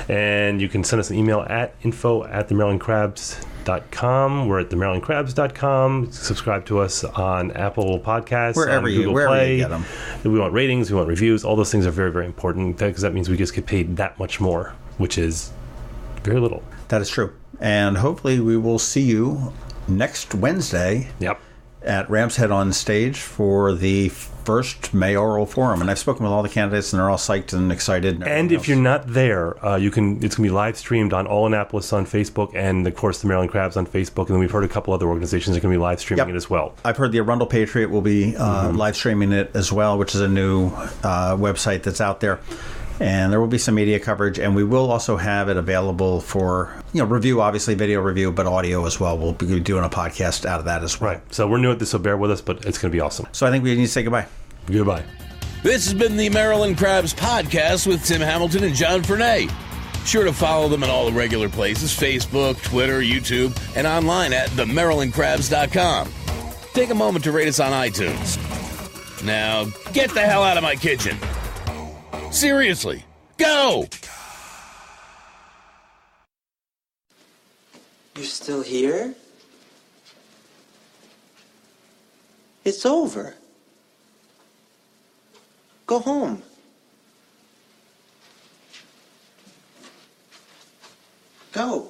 [SPEAKER 4] And you can send us an email at info@themarylandkrabs.com. We're at themarylandkrabs.com. Subscribe to us on Apple Podcasts,
[SPEAKER 3] wherever
[SPEAKER 4] on Google
[SPEAKER 3] you
[SPEAKER 4] Play.
[SPEAKER 3] get them.
[SPEAKER 4] We want ratings, we want reviews. All those things are very, very important because that means we just get paid that much more, which is very little.
[SPEAKER 3] That is true. And hopefully we will see you next Wednesday.
[SPEAKER 4] Yep. At
[SPEAKER 3] Rams Head on stage for the first mayoral forum. And I've spoken with all the candidates and they're all psyched and excited.
[SPEAKER 4] And if you're not there, it's going to be live streamed on All Annapolis on Facebook and, of course, the Maryland Crabs on Facebook. And then we've heard a couple other organizations are going to be live streaming it as well.
[SPEAKER 3] I've heard the Arundel Patriot will be live streaming it as well, which is a new website that's out there. And there will be some media coverage, and we will also have it available for review, obviously video review, but audio as well. We'll be doing a podcast out of that as well.
[SPEAKER 4] Right. So we're new at this, so bear with us, but it's going to be awesome.
[SPEAKER 3] So I think we need to say goodbye.
[SPEAKER 4] Goodbye.
[SPEAKER 2] This has been the Maryland Crabs Podcast with Tim Hamilton and John Fernay. Sure to follow them in all the regular places: Facebook, Twitter, YouTube, and online at themarylandkrabs.com. Take a moment to rate us on iTunes. Now, get the hell out of my kitchen. Seriously, go!
[SPEAKER 10] You're still here? It's over. Go home. Go.